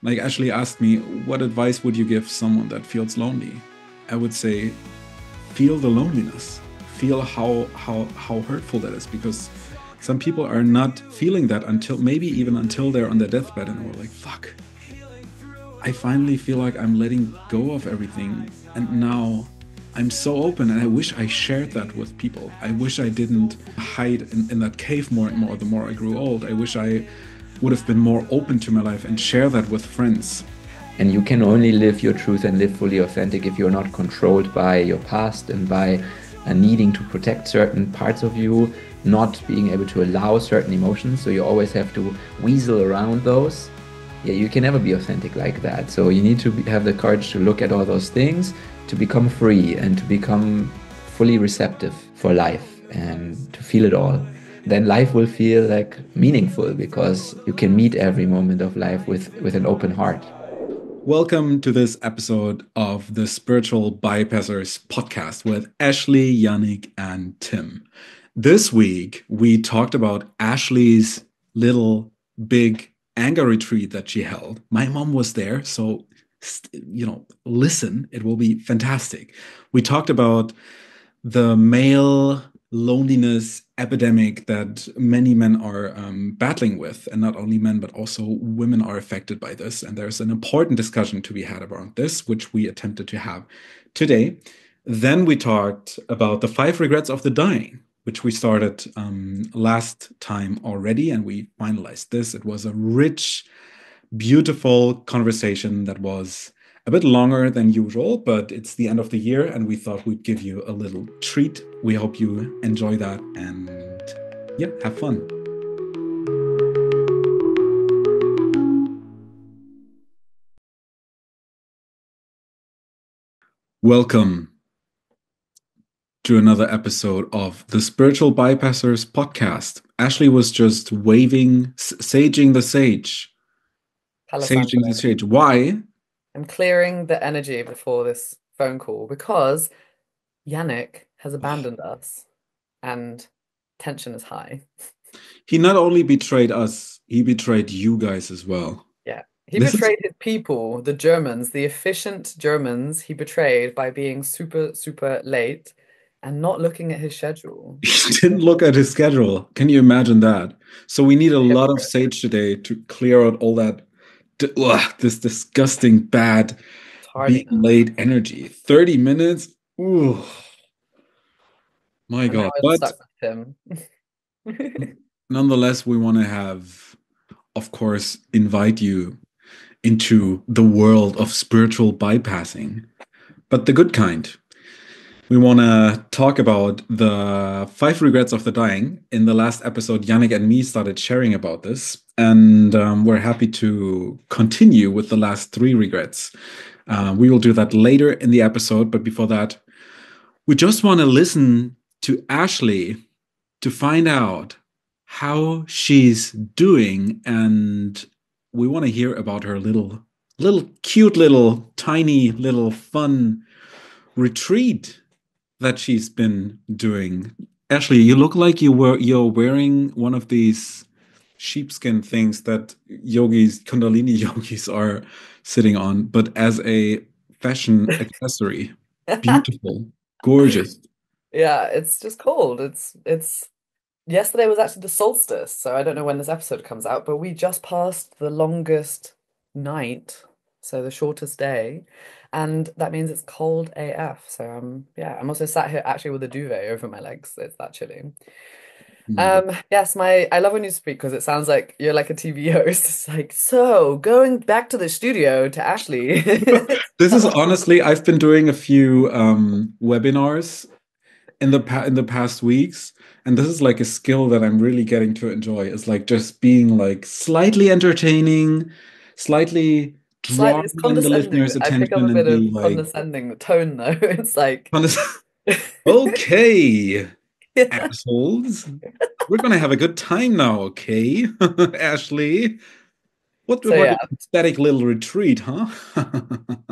Like Ashley asked me, what advice would you give someone that feels lonely? I would say, feel the loneliness. Feel how hurtful that is, because some people are not feeling that until maybe even until they're on their deathbed and we're like, fuck. I finally feel like I'm letting go of everything, and now I'm so open, and I wish I shared that with people. I wish I didn't hide in that cave more and more the more I grew old. I wish I would have been more open to my life and share that with friends. And you can only live your truth and live fully authentic if you're not controlled by your past and by needing to protect certain parts of you, not being able to allow certain emotions. So you always have to weasel around those. Yeah, you can never be authentic like that. So you need to have the courage to look at all those things, to become free and to become fully receptive for life and to feel it all. Then life will feel like meaningful because you can meet every moment of life with an open heart. Welcome to this episode of the Spiritual Bypassers podcast with Ashley, Jannick, and Tim. This week, we talked about Ashley's little big anger retreat that she held. My mom was there, so listen, it will be fantastic. We talked about the male loneliness epidemic that many men are battling with, and not only men but also women are affected by this, and there's an important discussion to be had about this, which we attempted to have today. Then we talked about the 5 regrets of the dying, which we started last time already, and we finalized this. It was a rich, beautiful conversation that was a bit longer than usual, but it's the end of the year and we thought we'd give you a little treat. We hope you enjoy that and yeah, have fun. Welcome to another episode of the Spiritual Bypassers podcast. Ashley was just waving, saging the sage. Saging the sage. Why? I'm clearing the energy before this phone call because Jannick has abandoned us and tension is high. He not only betrayed us, he betrayed you guys as well. Yeah. He betrayed his people, the Germans, the efficient Germans. He betrayed by being super, super late and not looking at his schedule. He didn't look at his schedule. Can you imagine that? So we need a lot of sage today to clear out all that, this disgusting, bad, being late energy. 30 minutes? Ooh. My God. But stuck with him. Nonetheless, we want to of course, invite you into the world of spiritual bypassing, but the good kind. We want to talk about the 5 regrets of the dying. In the last episode, Jannick and me started sharing about this, and we're happy to continue with the last 3 regrets. We will do that later in the episode, but before that, we just want to listen to Ashley to find out how she's doing, and we want to hear about her little cute little tiny little fun retreat that she's been doing. Ashley, you look like you're wearing one of these sheepskin things that yogis, Kundalini yogis, are sitting on, but as a fashion accessory. Beautiful, gorgeous. Yeah, it's just cold. It's yesterday was actually the solstice, so I don't know when this episode comes out, but we just passed the longest night, so the shortest day. And that means it's cold AF. So I'm also sat here actually with a duvet over my legs. It's that chilly. Yes, I love when you speak because it sounds like you're like a TV host. It's like, so going back to the studio to Ashley. This is honestly, I've been doing a few webinars in the past weeks, and this is like a skill that I'm really getting to enjoy. It's like just being like slightly entertaining, slightly drawing in the listener's attention. I pick up a bit of condescending tone though. It's like okay, assholes. We're gonna have a good time now, okay? Ashley. What a pathetic little retreat, huh?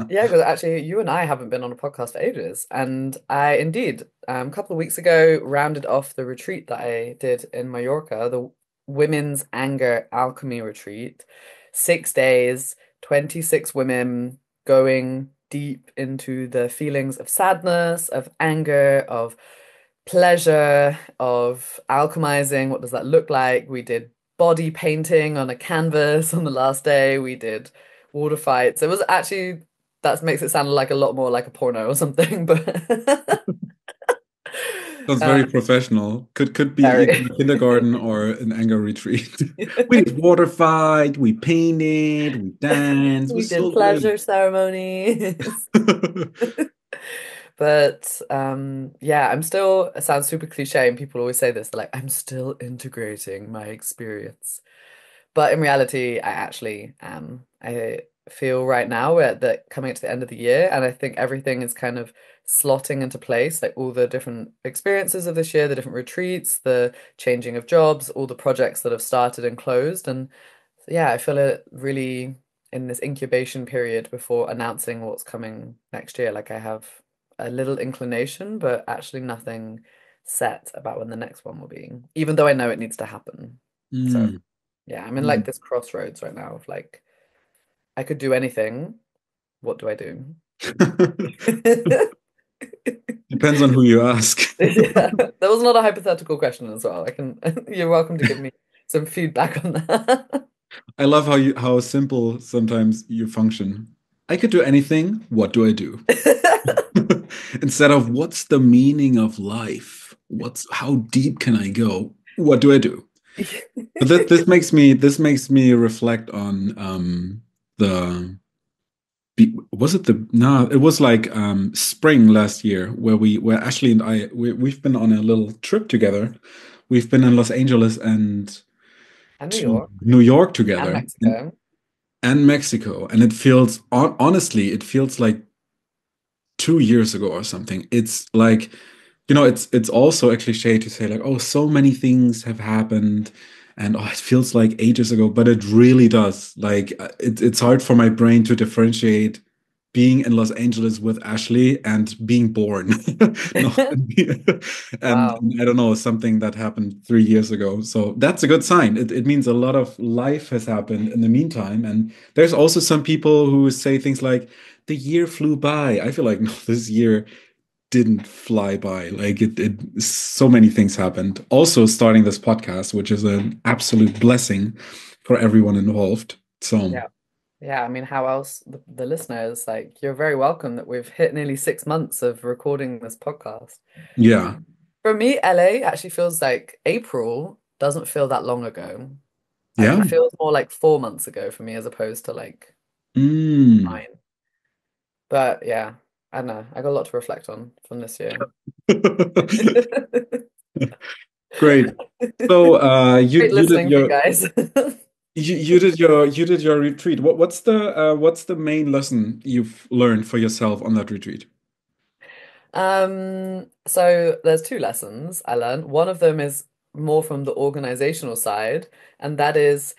Yeah, because actually you and I haven't been on a podcast for ages. And I indeed, a couple of weeks ago, rounded off the retreat that I did in Mallorca, the Women's Anger Alchemy Retreat. 6 days, 26 women going deep into the feelings of sadness, of anger, of pleasure, of alchemizing. What does that look like? We did body painting on a canvas on the last day. We did water fights. It was actually, that makes it sound like a lot more like a porno or something, but Sounds uh, very professional. Could be either very. a kindergarten or an anger retreat. We did water fight, we painted, we danced. It We was did so good. pleasure ceremonies. But yeah, I'm still, it sounds super cliche and people always say this, they're like, I'm still integrating my experience. But in reality, I actually am. I feel right now we're coming to the end of the year, and I think everything is kind of slotting into place, like all the different experiences of this year, the different retreats, the changing of jobs, all the projects that have started and closed. And yeah, I feel it really in this incubation period before announcing what's coming next year. Like I have a little inclination, but actually nothing set about when the next one will be, even though I know it needs to happen. So Mm, yeah, I'm in like mm. this crossroads right now of like I could do anything. What do I do? Depends on who you ask. Yeah, that was not a hypothetical question as well. I can, you're welcome to give me some feedback on that. I love how simple sometimes you function. I could do anything. What do I do? Instead of what's the meaning of life? What's how deep can I go? What do I do? But this makes me reflect on the was it the no it was like spring last year where Ashley and we've been on a little trip together. We've been in Los Angeles and And New to York New York and together Mexico. and Mexico, and it feels honestly it feels like 2 years ago or something. It's like, it's also a cliche to say like, oh, so many things have happened, and oh, it feels like ages ago, but it really does. Like, it's hard for my brain to differentiate being in Los Angeles with Ashley and being born. No, and Wow. I don't know, something that happened 3 years ago. So that's a good sign. It means a lot of life has happened in the meantime. And there's also some people who say things like, the year flew by. I feel like no, this year didn't fly by. Like so many things happened. Also, starting this podcast, which is an absolute blessing for everyone involved. So, Yeah. Yeah, I mean, how else the listeners, like, you're very welcome that we've hit nearly 6 months of recording this podcast. yeah, For me, LA actually feels like April doesn't feel that long ago. Like yeah. it feels more like 4 months ago for me as opposed to like Mm. 9. But yeah, I don't know. I got a lot to reflect on from this year. Great. So, Great you did listening to you your guys. you did your retreat. What's the main lesson you've learned for yourself on that retreat? So there's two lessons I learned. One of them is more from the organizational side, and that is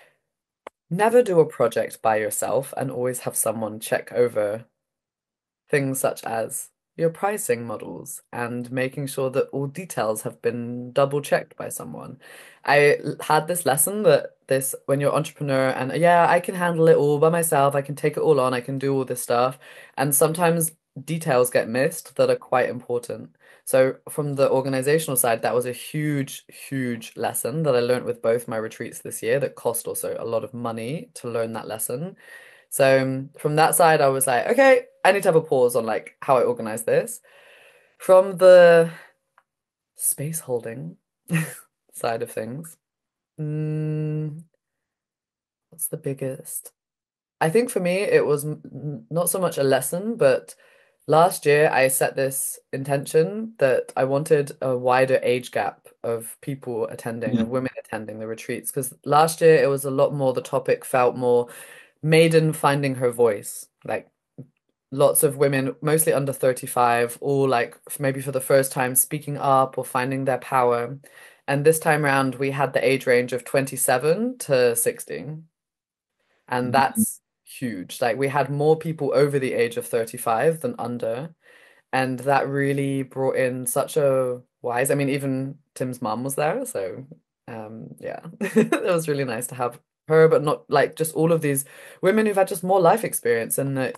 never do a project by yourself and always have someone check over things such as your pricing models and making sure that all details have been double checked by someone. Had this lesson that this when you're an entrepreneur and yeah, I can handle it all by myself, I can take it all on, I can do all this stuff. And sometimes details get missed that are quite important. So from the organizational side, that was a huge, huge lesson that I learned with both my retreats this year that cost also a lot of money to learn that lesson. So from that side, I was like, okay, I need to have a pause on like how I organize this. From the space holding side of things, mm, what's the biggest? I think for me, it was not so much a lesson, but last year I set this intention that I wanted a wider age gap of people attending, of Mm. women attending the retreats. Because last year it was a lot more, the topic felt more maiden finding her voice. Like lots of women, mostly under 35, all like maybe for the first time speaking up or finding their power. And this time around, we had the age range of 27 to 60. And that's huge. Like we had more people over the age of 35 than under. And that really brought in such a wise, I mean, even Tim's mom was there. So yeah, it was really nice to have her, but not like just all of these women who've had just more life experience. And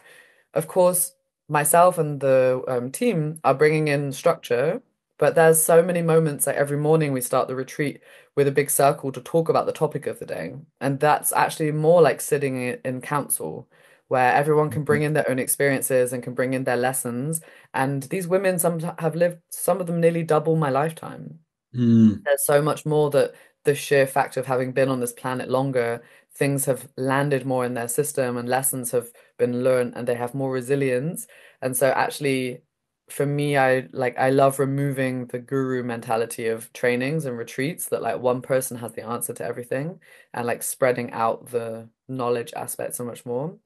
of course, myself and the team are bringing in structure, but there's so many moments like every morning we start the retreat with a big circle to talk about the topic of the day. And that's actually more like sitting in council, where everyone can bring in their own experiences and can bring in their lessons. And these women, some have lived, some of them nearly double my lifetime. Mm, There's so much more that the sheer fact of having been on this planet longer, things have landed more in their system and lessons have been learned and they have more resilience. And so actually for me, I love removing the guru mentality of trainings and retreats that like one person has the answer to everything and like spreading out the knowledge aspect so much more.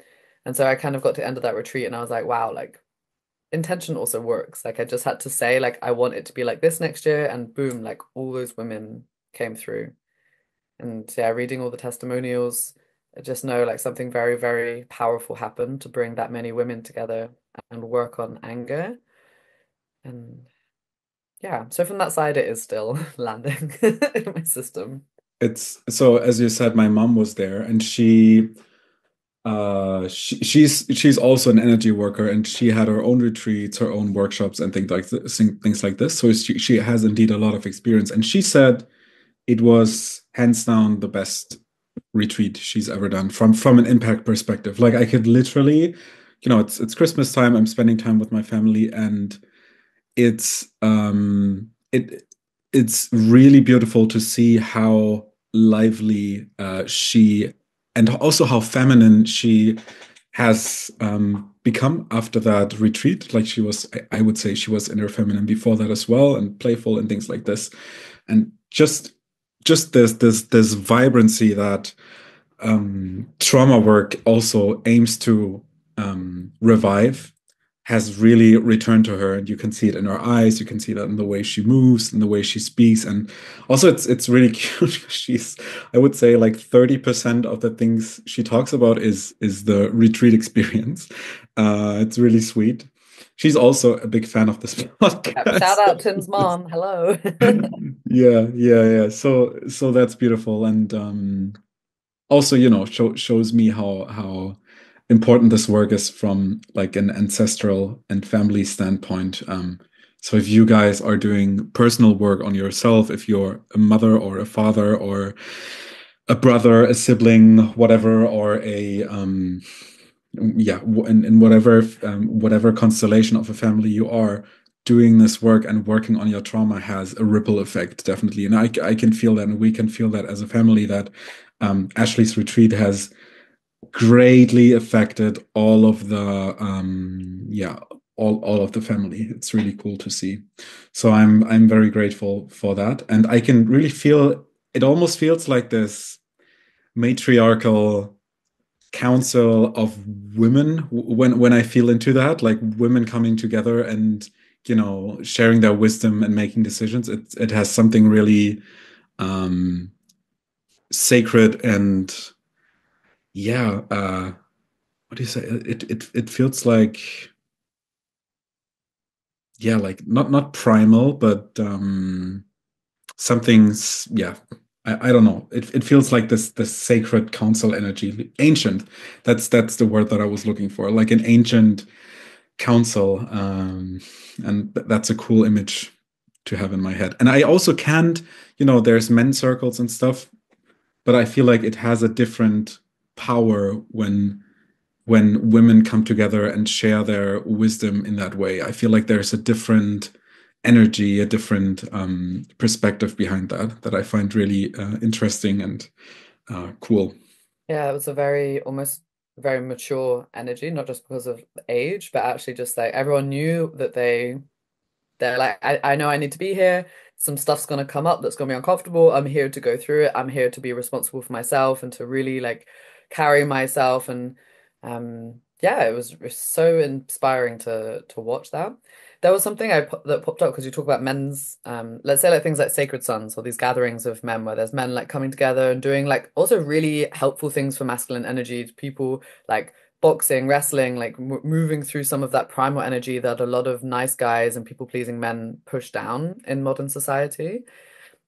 And so I kind of got to the end of that retreat and I was like, wow, like intention also works. Like I just had to say like I want it to be like this next year and boom, like all those women came through. And yeah, reading all the testimonials, I just know like something very, very powerful happened to bring that many women together and work on anger. And yeah, so from that side it is still landing in my system. it's so as you said, my mom was there, and she's also an energy worker, and she had her own retreats, her own workshops, and things like this. So she has indeed a lot of experience, and she said it was hands down the best retreat she's ever done from an impact perspective. Like I could literally, it's Christmas time. I'm spending time with my family, and it's it's really beautiful to see how lively she, and also how feminine she has become after that retreat. Like she was, I would say she was inner feminine before that as well, and playful and things like this, and just this vibrancy that trauma work also aims to revive has really returned to her, and you can see it in her eyes, you can see that in the way she moves and the way she speaks. And also it's really cute. She's, I would say, like 30% of the things she talks about is the retreat experience. It's really sweet. She's also a big fan of this Yep, shout podcast. out Tim's mom. Hello. Yeah. So that's beautiful. And also, shows me how important this work is from like an ancestral and family standpoint. So if you guys are doing personal work on yourself, if you're a mother or a father or a brother, a sibling, whatever, or a yeah, in whatever constellation of a family you are, doing this work and working on your trauma has a ripple effect, definitely. And I can feel that, and we can feel that as a family, that Ashley's retreat has greatly affected all of the all of the family. It's really cool to see. So I'm very grateful for that, and I can really feel it. Almost feels like this matriarchal council of women when I feel into that, like women coming together and sharing their wisdom and making decisions. It has something really um sacred, and yeah, what do you say? It feels like, yeah, like not primal, but something's, yeah. I don't know. It feels like this sacred council energy, ancient. That's the word that I was looking for, like an ancient council, and that's a cool image to have in my head. And I also can't, there's men's circles and stuff, but I feel like it has a different power when women come together and share their wisdom in that way. I feel like there's a different energy, a different perspective behind that I find really interesting and cool. Yeah, it was a very almost very mature energy, not just because of age, but actually just like everyone knew that they're like, I know I need to be here. Some stuff's gonna come up that's gonna be uncomfortable. I'm here to go through it. I'm here to be responsible for myself and to really like carry myself. And yeah, it was so inspiring to watch that. There was something that popped up because you talk about men's let's say like things like sacred sons or these gatherings of men where there's men like coming together and doing like also really helpful things for masculine energy, people like boxing, wrestling, like moving through some of that primal energy that a lot of nice guys and people-pleasing men push down in modern society.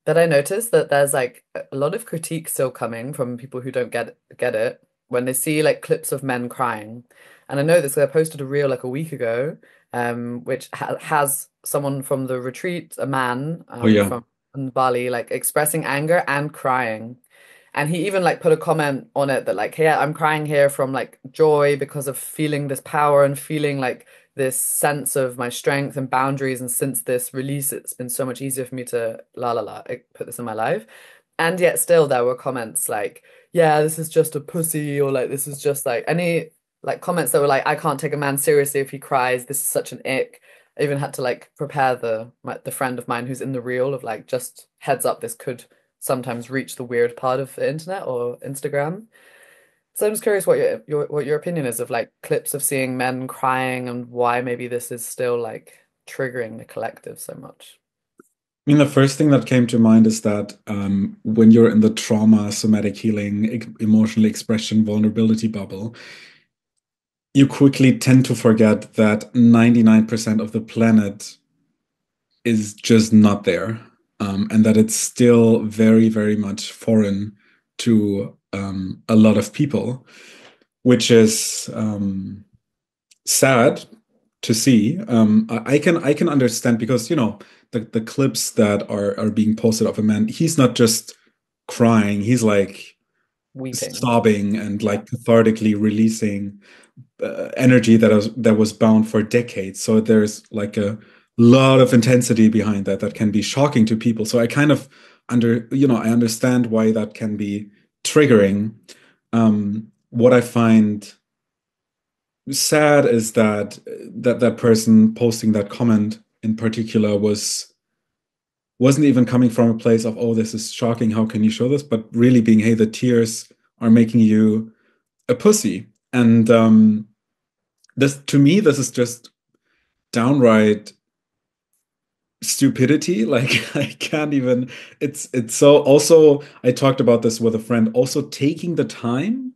That I noticed that there's like a lot of critique still coming from people who don't get it when they see like clips of men crying. And I know this 'cause I posted a reel like a week ago, which ha has someone from the retreat, a man Oh yeah. from Bali, like expressing anger and crying. And he even like put a comment on it that like, hey, I'm crying here from like joy because of feeling this power and feeling like this sense of my strength and boundaries. And since this release, it's been so much easier for me to put this in my life. And yet still there were comments like, yeah, this is just a pussy, or like this is just like any like comments that were like, I can't take a man seriously if he cries. This is such an ick. I even had to like prepare the friend of mine who's in the reel of like just heads up, this could sometimes reach the weird part of the internet or Instagram. So I'm just curious what your opinion is of like clips of seeing men crying and why maybe this is still like triggering the collective so much. I mean, the first thing that came to mind is that when you're in the trauma, somatic healing, emotional expression, vulnerability bubble, you quickly tend to forget that 99% of the planet is just not there, and that it's still very, very much foreign to a lot of people, which is sad to see. I can understand because the clips that are being posted of a man, he's not just crying, he's like Weeping. sobbing and Yeah. like cathartically releasing energy that was bound for decades. So there's like a lot of intensity behind that can be shocking to people. So I kind of I understand why that can be triggering. What I find sad is that person posting that comment in particular wasn't even coming from a place of, oh, this is shocking, how can you show this, but really being, hey, the tears are making you a pussy. And this, to me, this is just downright stupidity. Like I can't even, it's so. Also, I talked about this with a friend, also taking the time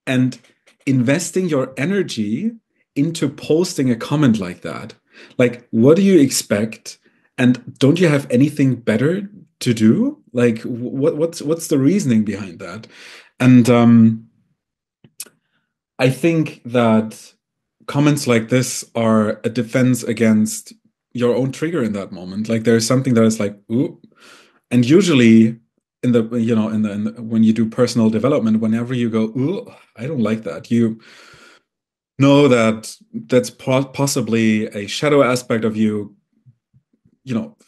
and investing your energy into posting a comment like that. Like, what do you expect? And don't you have anything better to do? Like, what's the reasoning behind that? And I think that comments like this are a defense against your own trigger in that moment. Like there's something that is like, ooh. And usually in the, when you do personal development, whenever you go, ooh, I don't like that, you know that that's possibly a shadow aspect of you,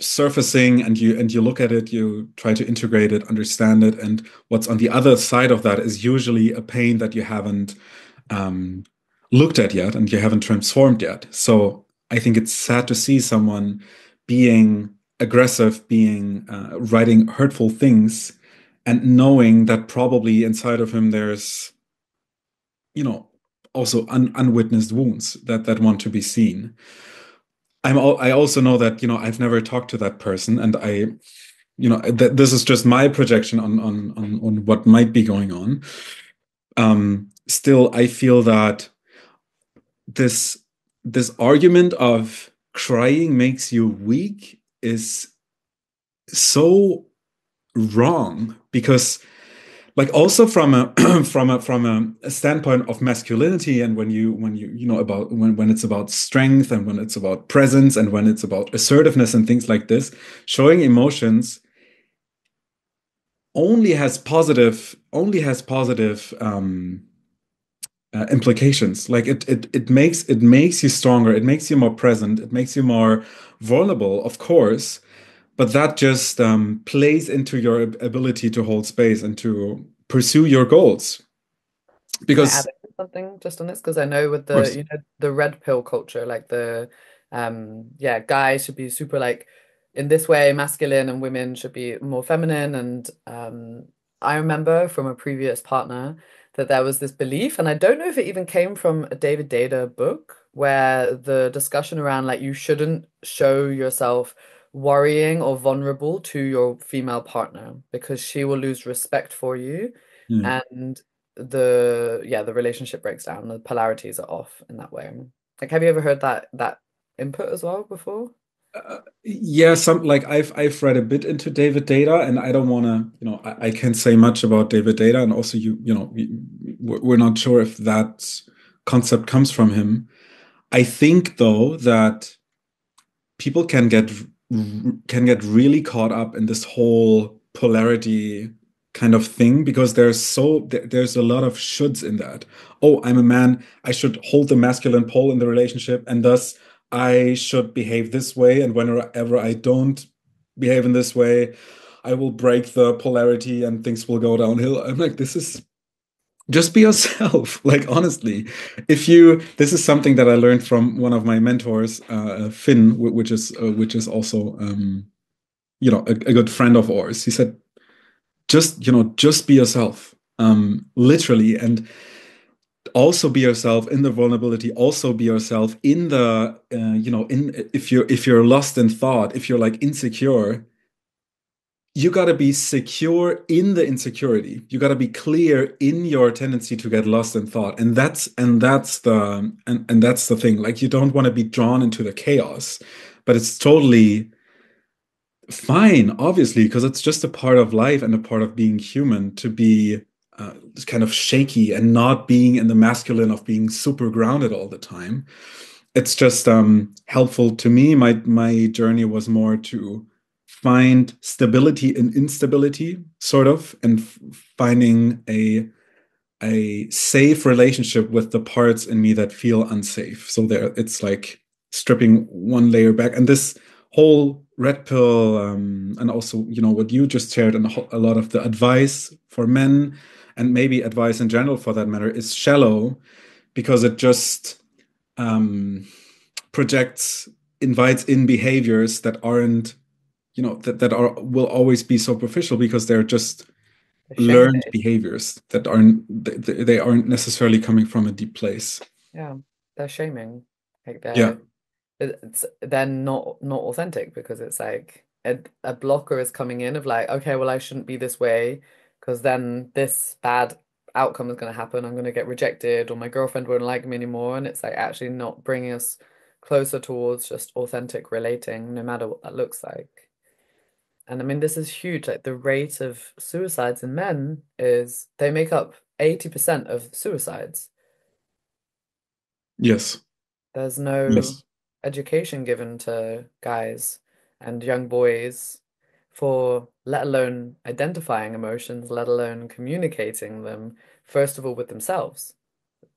surfacing, and you look at it, you try to integrate it, understand it, and what's on the other side of that is usually a pain that you haven't um, looked at yet and you haven't transformed yet. So I think it's sad to see someone being aggressive, being writing hurtful things, and knowing that probably inside of him there's, also unwitnessed wounds that want to be seen. I also know that I've never talked to that person, and that this is just my projection on what might be going on. Still, I feel that this this argument of crying makes you weak is so wrong, because like also from a from a standpoint of masculinity, and when you about when it's about strength, and when it's about presence, and when it's about assertiveness and things like this, showing emotions only has positive implications. Like it makes you stronger, it makes you more present, it makes you more vulnerable, of course, but that just plays into your ability to hold space and to pursue your goals. Can I Because, add something just on this? Because I know with of course, the red pill culture, like yeah, guys should be super like in this way masculine and women should be more feminine. And I remember from a previous partner that there was this belief, and I don't know if it even came from a David Data book, where the discussion around like you shouldn't show yourself worrying or vulnerable to your female partner because she will lose respect for you. yeah. And the relationship breaks down, the polarities are off in that way. Like, have you ever heard that input as well before? Yeah, some like I've read a bit into David Data, and I don't want to, I can't say much about David Data, and also we're not sure if that concept comes from him. I think though that people can get really caught up in this whole polarity kind of thing because there's a lot of shoulds in that. Oh, I'm a man, I should hold the masculine pole in the relationship, and thus I should behave this way, and whenever I don't behave in this way, I will break the polarity and things will go downhill. I'm like, this is just be yourself. Like, honestly, this is something that I learned from one of my mentors, Finn, which is also a good friend of ours. He said, just be yourself, literally, and also be yourself in the vulnerability. Also be yourself in the in if you're lost in thought, if you're like insecure, you got to be secure in the insecurity. You got to be clear in your tendency to get lost in thought. And that's the thing. Like, you don't want to be drawn into the chaos, but it's totally fine, obviously, because it's just a part of life and a part of being human to be kind of shaky and not being in the masculine of being super grounded all the time. It's just helpful to me. My journey was more to find stability in instability, sort of, and finding a safe relationship with the parts in me that feel unsafe. So there, it's like stripping one layer back. And this whole red pill, and also, what you just shared, and a lot of the advice for men, and maybe advice in general for that matter, is shallow because it just projects, invites in behaviors that aren't, that are will always be superficial because they're just The shame learned based. behaviors that they aren't necessarily coming from a deep place. Yeah, they're shaming. Like Yeah. they're not authentic because it's like a blocker is coming in of like, okay, well, I shouldn't be this way because then this bad outcome is going to happen. I'm going to get rejected or my girlfriend won't like me anymore. And it's like actually not bringing us closer towards just authentic relating, no matter what that looks like. And I mean, this is huge. Like the rate of suicides in men is they make up 80% of suicides. Yes. There's no Yes. education given to guys and young boys for let alone identifying emotions, let alone communicating them, first of all with themselves,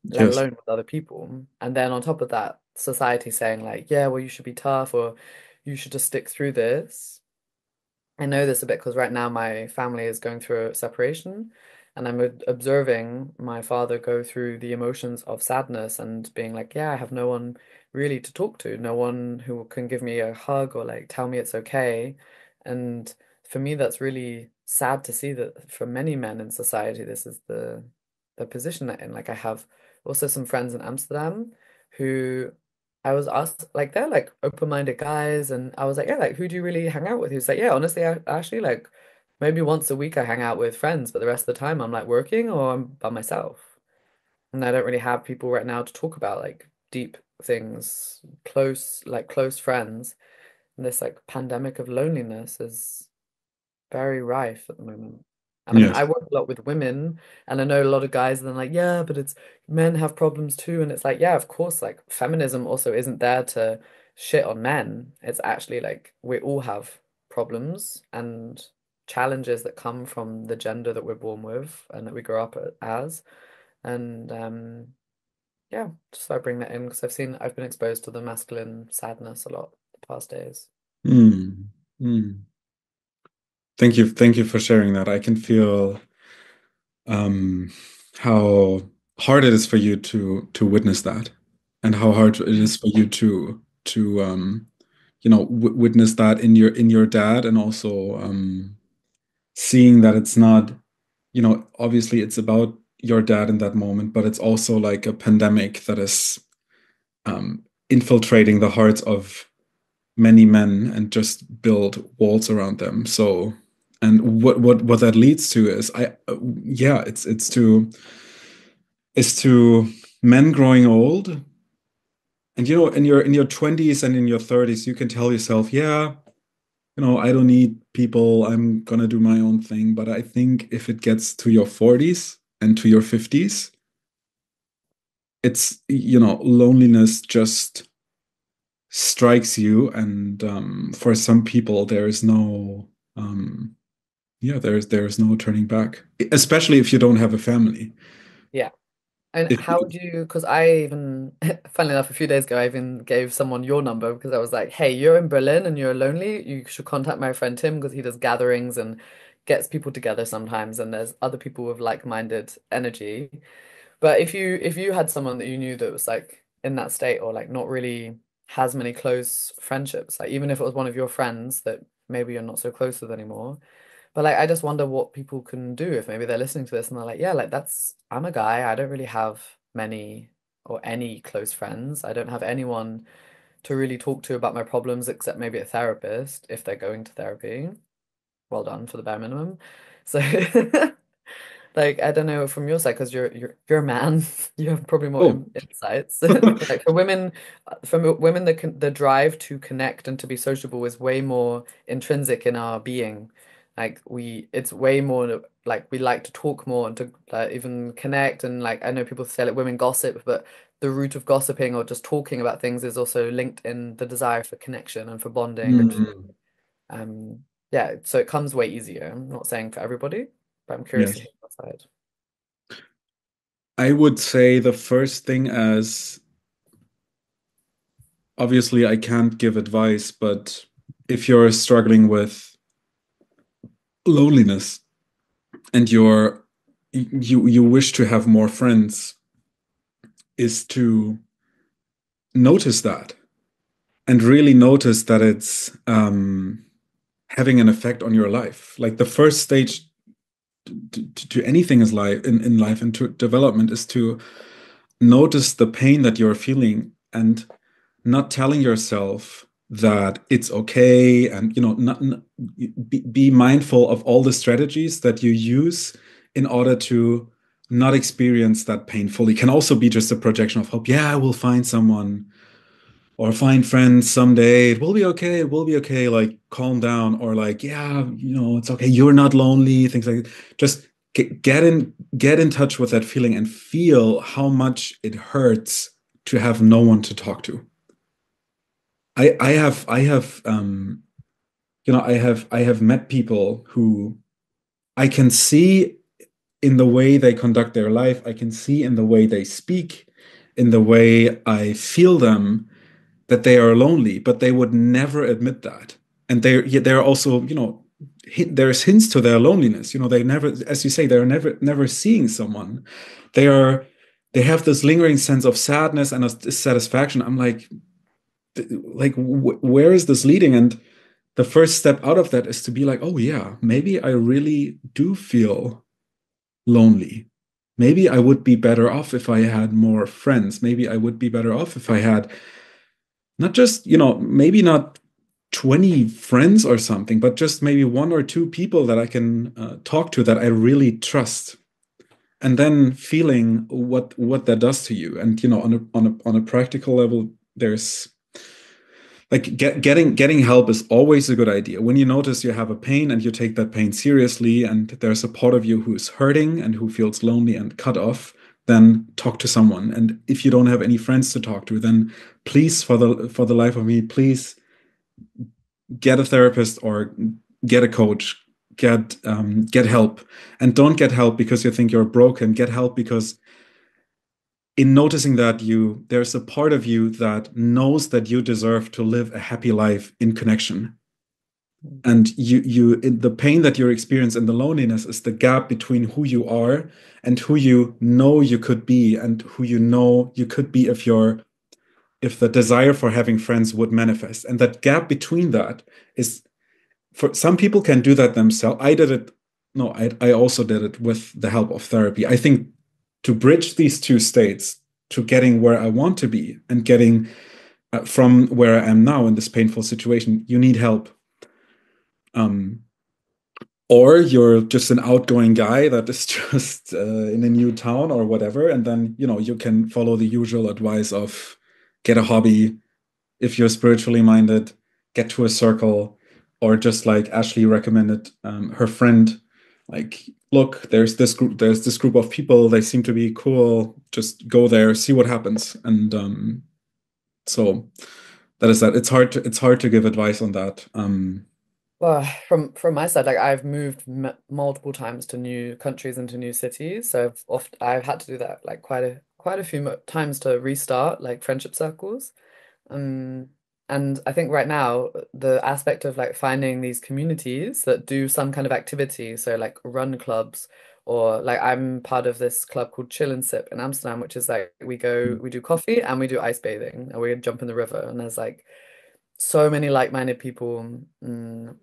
let Yes. alone with other people. And then on top of that, society saying like, yeah, well, you should be tough or you should just stick through this. I know this a bit because right now my family is going through a separation, and I'm observing my father go through the emotions of sadness and being like, yeah, I have no one really to talk to, no one who can give me a hug or like tell me it's okay. And for me, that's really sad to see that for many men in society, this is the position they're in. Like I have also some friends in Amsterdam who I was asked, like, they're like open-minded guys, and I was like, yeah, like, who do you really hang out with? He was like, yeah, honestly, I actually like maybe once a week I hang out with friends, but the rest of the time I'm like working or I'm by myself. And I don't really have people right now to talk about like deep things, close friends. And this like pandemic of loneliness is very rife at the moment. And I mean, I Yes. work a lot with women, and I know a lot of guys, and they're like, yeah, but it's men have problems too. And it's like, yeah, of course, like feminism also isn't there to shit on men. It's actually like we all have problems and challenges that come from the gender that we're born with and that we grow up as. And yeah, just so I bring that in because I've been exposed to the masculine sadness a lot the past days. Mm. Mm. Thank you for sharing that. I can feel um, how hard it is for you to witness that, and how hard it is for you to witness that in your dad, and also seeing that it's not, obviously it's about your dad in that moment, but it's also like a pandemic that is infiltrating the hearts of many men and just build walls around them. So, and what that leads to is yeah, it's to men growing old And in your 20s and in your 30s, you can tell yourself, yeah, I don't need people. I'm gonna do my own thing. But I think if it gets to your 40s and to your 50s, it's, loneliness just strikes you. And for some people, there is no, yeah, there's no turning back, especially if you don't have a family. Yeah. And If how would you, because I even, funnily enough, a few days ago, I even gave someone your number because I was like, hey, you're in Berlin and you're lonely. You should contact my friend Tim because he does gatherings and gets people together sometimes. And there's other people with like-minded energy. But if you had someone that you knew that was like in that state or like not really has many close friendships, like even if it was one of your friends that maybe you're not so close with anymore, but like I just wonder what people can do if maybe they're listening to this and they're like, yeah, like that's I'm a guy, I don't really have many or any close friends. I don't have anyone to really talk to about my problems except maybe a therapist if they're going to therapy. Well done for the bare minimum. So like I don't know from your side because you're a man, you have probably more oh, insights. But like for women, from women, the drive to connect and to be sociable is way more intrinsic in our being. Like it's way more like we like to talk more and to even connect and like I know people say like women gossip, but the root of gossiping or just talking about things is also linked in the desire for connection and for bonding and for mm, um yeah, so it comes way easier. I'm not saying for everybody, but I'm curious to yes. hear your side. I would say the first thing, as obviously I can't give advice, but if you're struggling with loneliness and you wish to have more friends, is to notice that and really notice that it's having an effect on your life. Like the first stage to anything is life in life and to development is to notice the pain that you're feeling and not telling yourself that it's okay, and not be mindful of all the strategies that you use in order to not experience that pain fully. Can also be just a projection of hope. Yeah, I will find someone or find friends someday. It will be okay. It will be okay. Like calm down, or like, yeah, it's okay. You're not lonely. Things like that. Just get in touch with that feeling and feel how much it hurts to have no one to talk to. I have met people who I can see in the way they conduct their life. I can see in the way they speak, in the way I feel them, that they are lonely, but they would never admit that. And they're also, there's hints to their loneliness. They never, as you say, they're never seeing someone. They are, they have this lingering sense of sadness and of dissatisfaction. I'm like, where is this leading? And the first step out of that is to be like, oh yeah, maybe I really do feel lonely. Maybe I would be better off if I had more friends. Maybe I would be better off if I had not just, maybe not 20 friends or something, but just maybe one or two people that I can talk to that I really trust. And then feeling what that does to you. And on a practical level, there's like getting help is always a good idea. When you notice you have a pain and you take that pain seriously, and there's a part of you who is hurting and who feels lonely and cut off, then talk to someone. And if you don't have any friends to talk to, then please, for the life of me, please get a therapist or get a coach, get help. And don't get help because you think you're broken. Get help because in noticing that there's a part of you that knows that you deserve to live a happy life in connection. And the pain that you experience and the loneliness is the gap between who you are and who you know you could be, and who you know you could be if the desire for having friends would manifest. And that gap between that is, for some people can do that themselves. I did it. No, I also did it with the help of therapy. I think to bridge these two states to getting where I want to be and getting from where I am now in this painful situation, you need help. Um, or you're just an outgoing guy that is just in a new town or whatever, and then you can follow the usual advice of get a hobby. If you're spiritually minded, get to a circle, or just like Ashley recommended, her friend, like, look, there's this group of people, they seem to be cool. Just go there, see what happens. And so that is that. It's hard to give advice on that. Well, from my side, like I've moved m multiple times to new countries and to new cities, so I've had to do that like quite a few times to restart like friendship circles. Um, and I think right now the aspect of like finding these communities that do some kind of activity, so like run clubs, or like I'm part of this club called Chill and Sip in Amsterdam, which is like we do coffee and we do ice bathing and we jump in the river, and there's like so many like-minded people.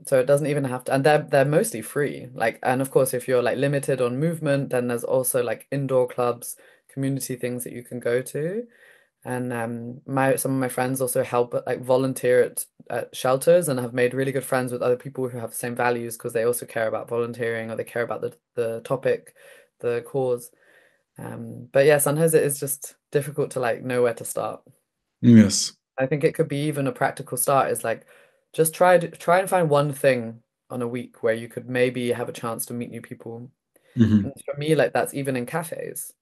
So it doesn't even have to, and they're mostly free. Like, and of course, if you're like limited on movement, then there's also like indoor clubs, community things that you can go to. And my some of my friends also help like volunteer at shelters and have made really good friends with other people who have the same values because they also care about volunteering or they care about the topic, the cause. But yeah, sometimes it is just difficult to like know where to start. Yes. I think it could be even a practical start is like just try and find one thing on a week where you could maybe have a chance to meet new people. And Hmm. for me, like that's even in cafes.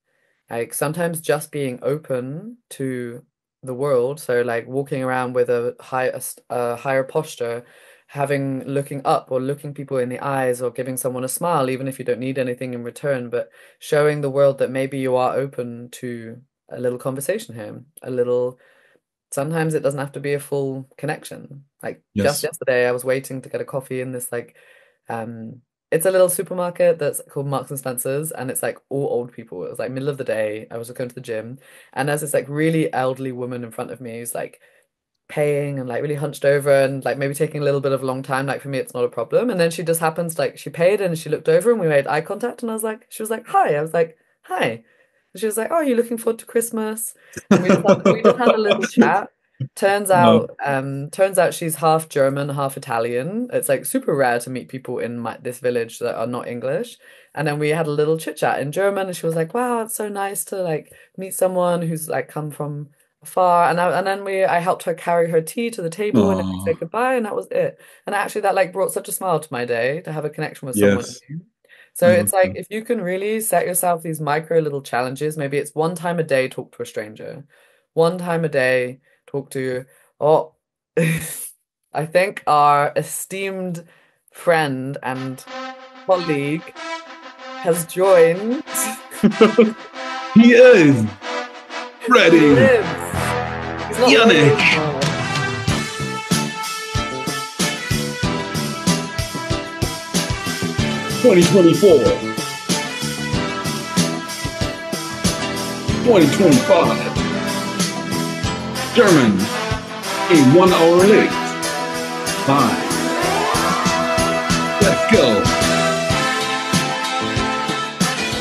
Like sometimes just being open to the world, so like walking around with a higher posture, having looking up or looking people in the eyes or giving someone a smile, even if you don't need anything in return, but showing the world that maybe you are open to a little conversation here, a little sometimes it doesn't have to be a full connection. Like just Yes. yesterday, I was waiting to get a coffee in this like, um, it's a little supermarket that's called Marks and Spencer's, and it's like all old people. It was like middle of the day. I was going to the gym, and there's this like really elderly woman in front of me who's like paying and like really hunched over and like maybe taking a little bit of a long time. Like for me, it's not a problem. And then she just happens like she paid and she looked over and we made eye contact, and I was like, she was like, "Hi." I was like, "Hi." And she was like, "Oh, are you looking forward to Christmas?" And we just had a little chat. Turns out she's half German, half Italian. It's like super rare to meet people in this village that are not English. And then we had a little chit chat in German, and she was like, "Wow, it's so nice to like meet someone who's like come from afar." And then I helped her carry her tea to the table, and then we Oh, said goodbye, and that was it. And actually, that like brought such a smile to my day to have a connection with someone yes. new. So I love it's like that. if you can really set yourself these micro little challenges, maybe it's one time a day talk to a stranger, one time a day talk to, oh, I think our esteemed friend and colleague has joined. He is He ready. lives. He's not lonely Jannick. anymore. 2024, 2025. German, a 1 hour late. Bye. Let's go.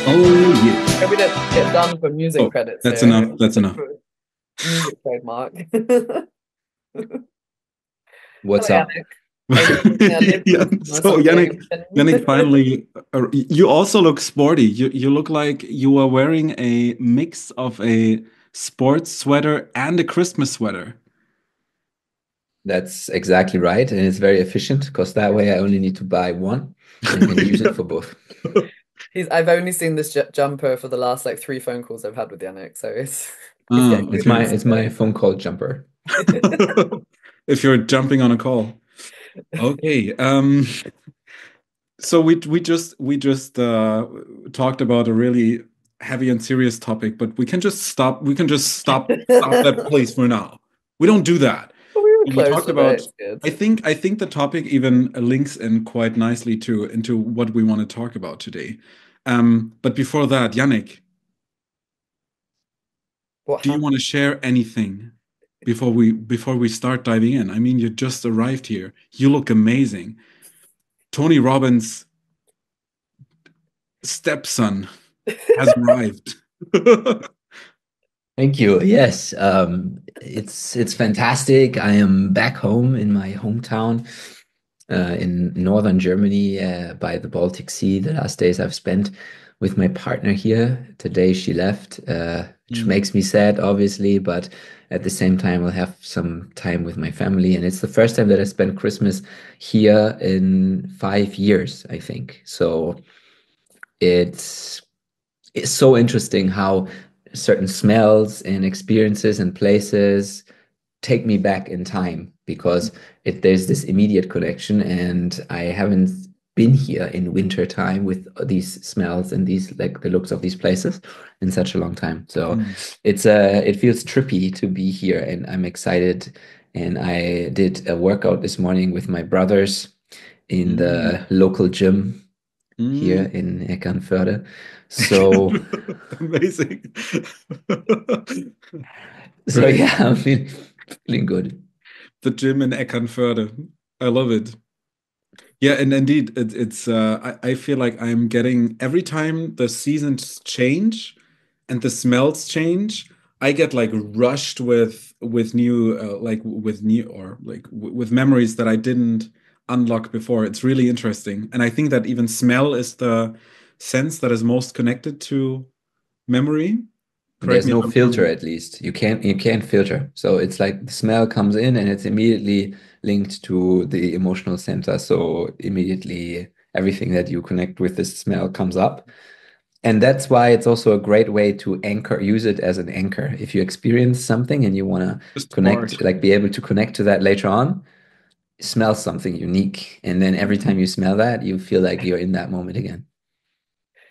Oh, yeah. Maybe let's get done for music Oh, credits that's here. enough. That's enough. Music trademark. Hello, What's up? Jannick. Are you using a Yeah. Lippen or So something? Yannick finally, you also look sporty. You look like you are wearing a mix of a sports sweater and a Christmas sweater. That's exactly right. And it's very efficient because that way I only need to buy one and can use it for both. I've only seen this jumper for the last like 3 phone calls I've had with Jannick, so he's Ah, getting It's good okay. my use it's of my phone call jumper. it. If you're jumping on a call. Okay. So we just talked about a really heavy and serious topic, but we can just stop that place for now. We don't do that. We were We close talked with it. about It's good. I think the topic even links in quite nicely to into what we want to talk about today. But before that, Yannick, What do you want to happened? share anything before we start diving in? I mean, you just arrived here. You look amazing. Tony Robbins' stepson has arrived. Thank you. Yes, it's fantastic. I am back home in my hometown. in northern Germany by the Baltic Sea. The last days I've spent with my partner here. Today she left, which Mm. makes me sad, obviously, but at the same time, I'll have some time with my family. And it's the first time that I spent Christmas here in 5 years, I think. So it's it's so interesting how certain smells and experiences and places take me back in time because there's this immediate connection, and I haven't been here in winter time with these smells and these like the looks of these places in such a long time. So Mm. it feels trippy to be here, and I'm excited. And I did a workout this morning with my brothers in Mm. the local gym here Mm. in Eckernförde. So Amazing. so Great. yeah, I'm feeling good. The gym in Eckernförde. I love it. Yeah, and indeed, I feel like I'm getting every time the seasons change and the smells change, I get like rushed with new like with new or like with memories that I didn't unlock before. It's really interesting. And I think that even smell is the sense that is most connected to memory. Correct There's me if no I'm filter, wrong. at least. You can't filter. So it's like the smell comes in and it's immediately linked to the emotional center. So immediately everything that you connect with this smell comes up. And that's why it's also a great way to anchor, use it as an anchor. If you experience something and you want to Just connect, fart. like be able to connect to that later on, smell something unique. And then every time you smell that, you feel like you're in that moment again.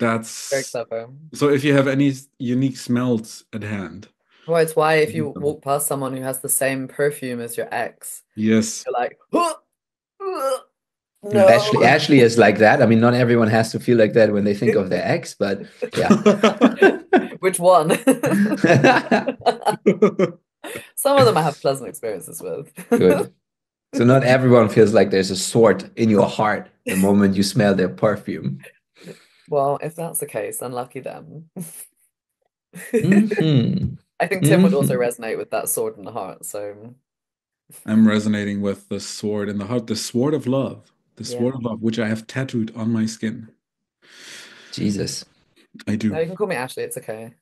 Very That's clever. so if you have any unique smells at hand. Well, it's why if you walk past someone who has the same perfume as your ex, Yes. you're like, "Huh, uh, Yeah. no." Ashley is like that. I mean, not everyone has to feel like that when they think of their ex, but yeah. Which one? Some of them I have pleasant experiences with. Good. So not everyone feels like there's a sword in your heart the moment you smell their perfume. Well, if that's the case, unlucky them. Hmm. I think Tim would also Hmm. resonate with that sword in the heart. So, I'm resonating with the sword in the heart, the sword of love, the yeah. sword of love, which I have tattooed on my skin. Jesus. I No, do. you can call me Ashley. It's okay.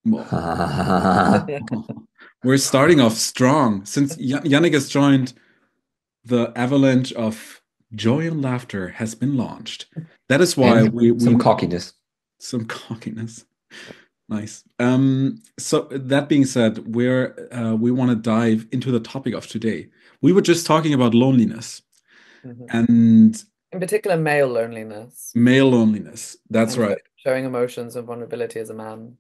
Well, we're starting off strong. Since Jannick has joined, the avalanche of joy and laughter has been launched. That is why And we some cockiness. some cockiness. Nice. So that being said, we want to dive into the topic of today. We were just talking about loneliness Mhm. and In particular, male loneliness male loneliness. That's and right. showing emotions and vulnerability as a man,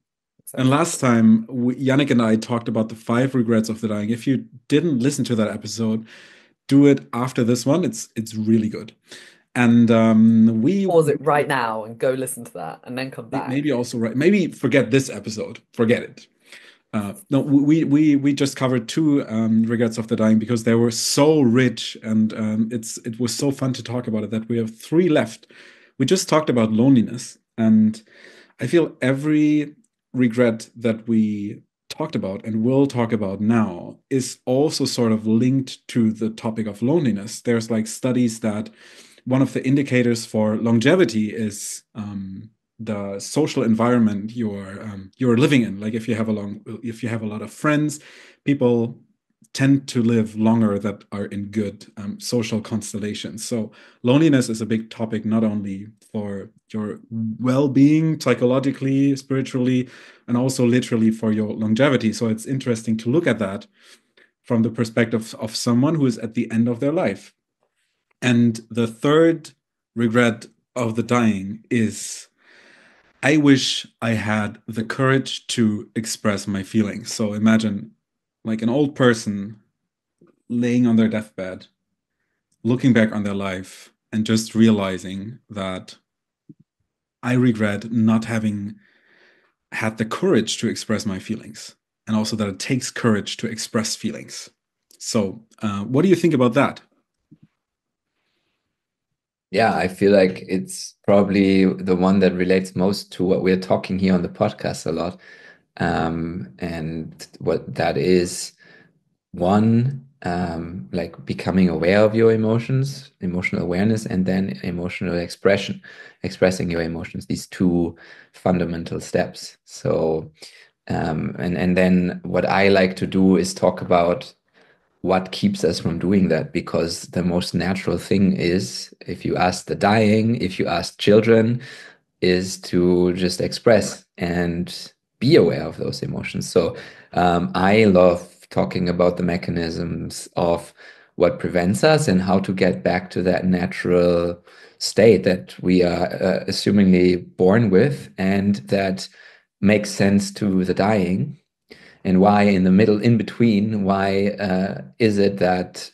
And etc. last time, Yannick and I talked about the five regrets of the dying. If you didn't listen to that episode, do it after this one. It's really good. And we Pause it right now and go listen to that and then come maybe back. also right. Maybe forget this episode. Forget it. No, we just covered two regrets of the dying because they were so rich and it was so fun to talk about it that we have three left. We just talked about loneliness, and I feel every regret that we talked about and will talk about now is also sort of linked to the topic of loneliness. There's like studies that one of the indicators for longevity is the social environment you're living in. Like if you have a lot of friends, people tend to live longer that are in good social constellations. So loneliness is a big topic, not only for your well-being psychologically, spiritually, and also literally for your longevity. So it's interesting to look at that from the perspective of someone who is at the end of their life. And the third regret of the dying is I wish I had the courage to express my feelings. So imagine like an old person laying on their deathbed, looking back on their life, and just realizing that I regret not having had the courage to express my feelings, and also that it takes courage to express feelings. So, what do you think about that? Yeah, I feel like it's probably the one that relates most to what we're talking here on the podcast a lot. And what that is one, like becoming aware of your emotions, emotional awareness, and then emotional expression, expressing your emotions, these two fundamental steps. So, and then what I like to do is talk about what keeps us from doing that, because the most natural thing is, if you ask the dying, if you ask children, is to just express and be aware of those emotions. So I love talking about the mechanisms of what prevents us and how to get back to that natural state that we are assumingly born with, and that makes sense to the dying. And why in the middle, in between, why is it that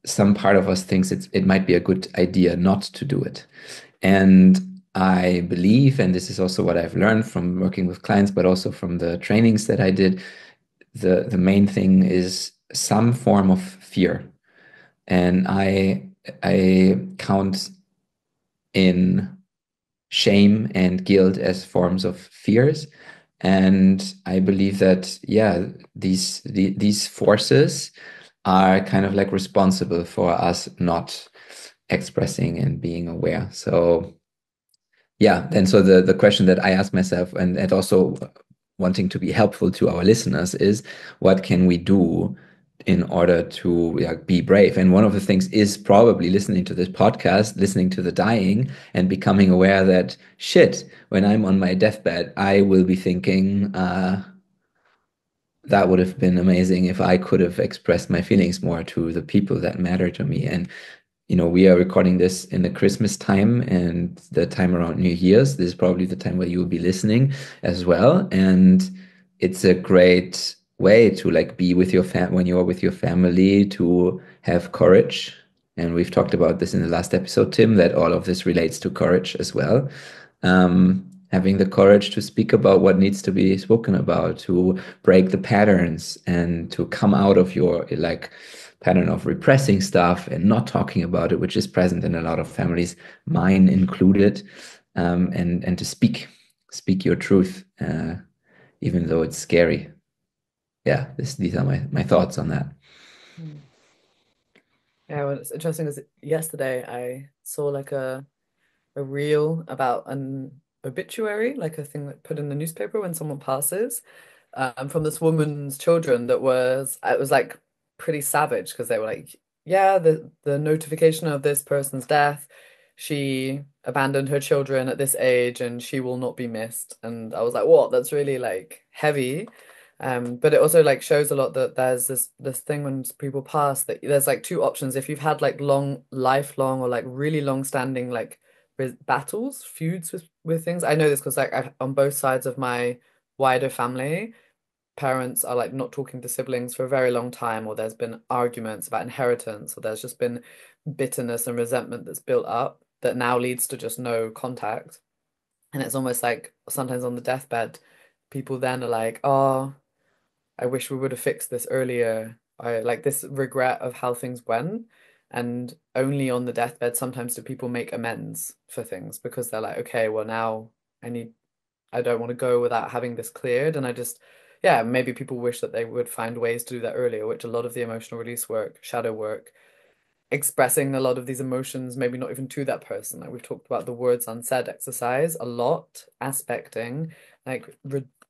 some part of us thinks it might be a good idea not to do it? And I believe, and this is also what I've learned from working with clients, but also from the trainings that I did, the main thing is some form of fear. And I count in shame and guilt as forms of fears. And I believe that, yeah, these forces are kind of like responsible for us not expressing and being aware. So yeah, and so the question that I ask myself, and also wanting to be helpful to our listeners, is what can we do in order to, yeah, be brave? And one of the things is probably listening to this podcast, listening to the dying, and becoming aware that shit, when I'm on my deathbed, I will be thinking, that would have been amazing if I could have expressed my feelings more to the people that matter to me. And we are recording this in the Christmas time and the time around New Year's. This is probably the time where you will be listening as well. And it's a great way to like be with your when you're with your family, to have courage. And we've talked about this in the last episode, Tim, that all of this relates to courage as well. Having the courage to speak about what needs to be spoken about, to break the patterns and to come out of your like pattern of repressing stuff and not talking about it, which is present in a lot of families, mine included, and to speak your truth, even though it's scary. Yeah, these are my thoughts on that. Hmm. Yeah, well, it's interesting because yesterday I saw like a reel about an obituary, like a thing that put in the newspaper when someone passes, from this woman's children that was, it was like pretty savage because they were like, yeah, the notification of this person's death, she abandoned her children at this age and she will not be missed. And I was like, what? That's really like heavy. But it also like shows a lot that there's this thing when people pass that there's like two options. If you've had like long, lifelong or like really long standing like battles, feuds with things. I know this because like on both sides of my wider family, parents are like not talking to siblings for a very long time, or there's been arguments about inheritance, or there's just been bitterness and resentment that's built up that now leads to just no contact. And it's almost like sometimes on the deathbed, people then are like, oh, I wish we would have fixed this earlier. I like this regret of how things went. And only on the deathbed sometimes do people make amends for things because they're like, okay, well now I don't want to go without having this cleared. And I just, yeah, maybe people wish that they would find ways to do that earlier, which a lot of the emotional release work, shadow work, expressing a lot of these emotions, maybe not even to that person. Like we've talked about the words unsaid exercise a lot, aspecting, like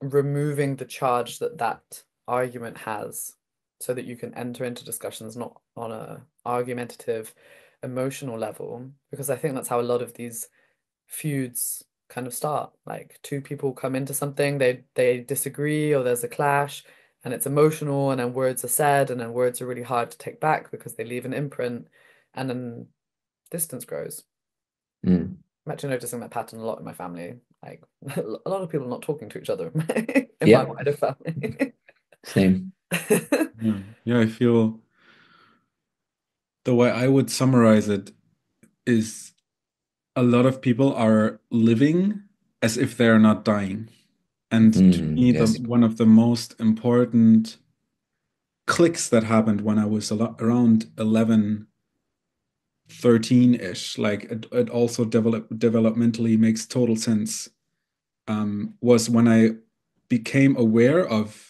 removing the charge that that argument has so that you can enter into discussions not on a argumentative emotional level, because I think that's how a lot of these feuds kind of start. Like two people come into something, they disagree or there's a clash and it's emotional and then words are said and then words are really hard to take back because they leave an imprint and then distance grows. Mm. I'm actually noticing that pattern a lot in my family. Like a lot of people not talking to each other in my Yeah, wider family. same. Yeah. Yeah, I feel the way I would summarize it is a lot of people are living as if they're not dying. And to me, the Yes. one of the most important clicks that happened when I was around 11, 13-ish, like it also developmentally makes total sense, was when I became aware of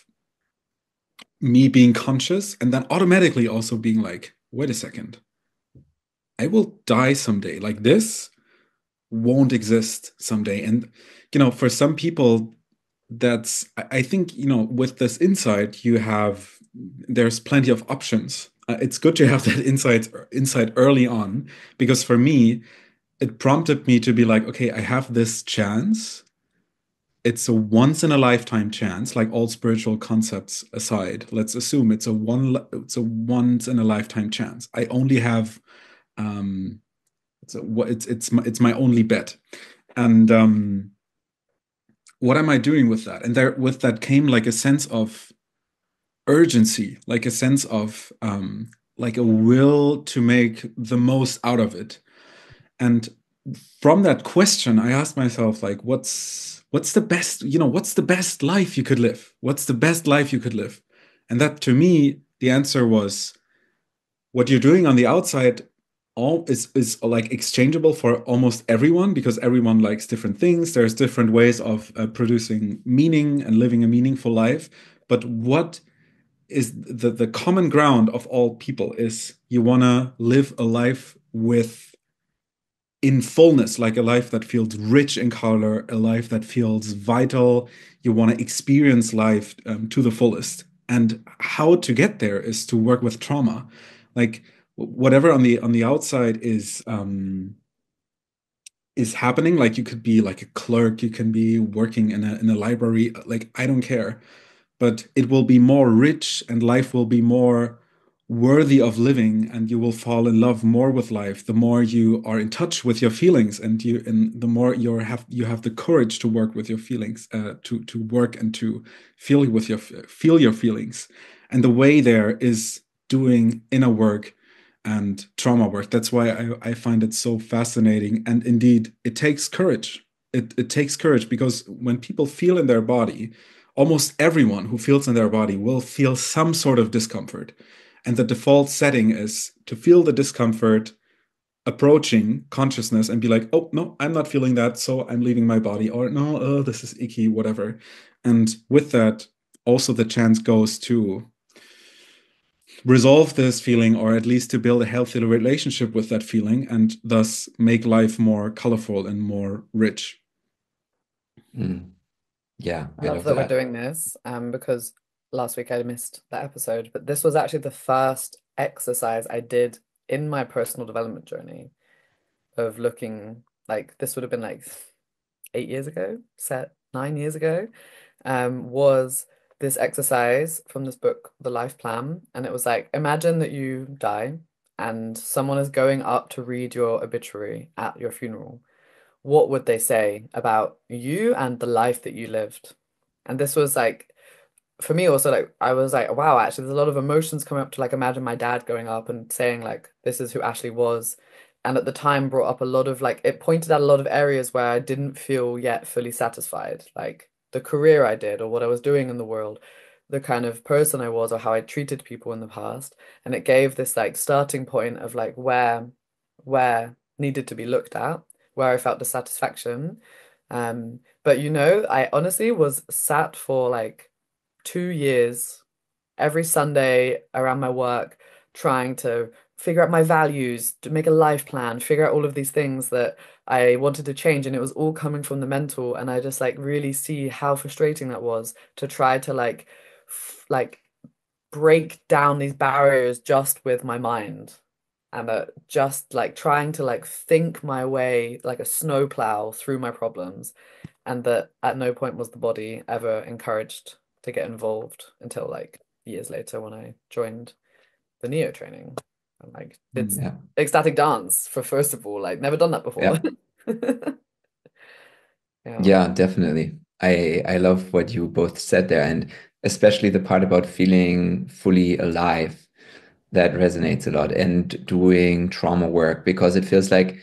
me being conscious and then automatically also being like, wait a second, I will die someday. Like this won't exist someday. And, for some people, I think, with this insight, there's plenty of options. It's good to have that insight early on, because for me, it prompted me to be like, okay, I have this chance. It's a once in a lifetime chance, like all spiritual concepts aside. Let's assume it's a once in a lifetime chance. I only have it's my only bet. And what am I doing with that? And there with that came like a sense of urgency, like a sense of like a will to make the most out of it. And from that question, I asked myself, like, what's the best, what's the best life you could live? What's the best life you could live? And that to me, the answer was what you're doing on the outside all is like exchangeable for almost everyone, because everyone likes different things. There's different ways of producing meaning and living a meaningful life. But what is the common ground of all people is you want to live a life with in fullness, like a life that feels rich in color, a life that feels vital. You want to experience life to the fullest. And how to get there is to work with trauma. Like whatever on the outside is happening. Like you could be like a clerk, you can be working in a library. Like I don't care, but it will be more rich and life will be more worthy of living, and you will fall in love more with life the more you are in touch with your feelings, and the more you have the courage to work with your feelings, to work and to feel your feelings. And the way there is doing inner work and trauma work. That's why I find it so fascinating. And indeed, it takes courage. It takes courage, because when people feel in their body, almost everyone who feels in their body will feel some sort of discomfort. And the default setting is to feel the discomfort, approaching consciousness and be like, oh, no, I'm not feeling that. So I'm leaving my body. Or no, oh, this is icky, whatever. And with that, also the chance goes to resolve this feeling, or at least to build a healthy relationship with that feeling, and thus make life more colorful and more rich. Yeah, I Love love that we're that. doing this, because last week I missed that episode, but this was actually the first exercise I did in my personal development journey of looking like this would have been like 8 years ago, 9 years ago, was this exercise from this book, The Life Plan. And it was like, imagine that you die and someone is going up to read your obituary at your funeral. What would they say about you and the life that you lived? And this was like, for me also, like I was like, wow, actually there's a lot of emotions coming up to like imagine my dad going up and saying like this is who Ashley was. And at the time brought up a lot of like it pointed out a lot of areas where I didn't feel yet fully satisfied. Like the career I did or what I was doing in the world, the kind of person I was or how I treated people in the past. And it gave this like starting point of like where needed to be looked at, where I felt dissatisfaction. But I honestly was sat for like 2 years every Sunday around my work, trying to figure out my values, to make a life plan, figure out all of these things that I wanted to change. And it was all coming from the mental. And I just like really see how frustrating that was to try to like break down these barriers just with my mind. And just like trying to like think my way like a snowplow through my problems, and that at no point was the body ever encouraged to get involved until like years later when I joined the neo training and like did Yeah. ecstatic dance for first of all, like never done that before. Yeah. Yeah. Yeah, definitely. I love what you both said there, and especially the part about feeling fully alive. That resonates a lot, and doing trauma work, because it feels like,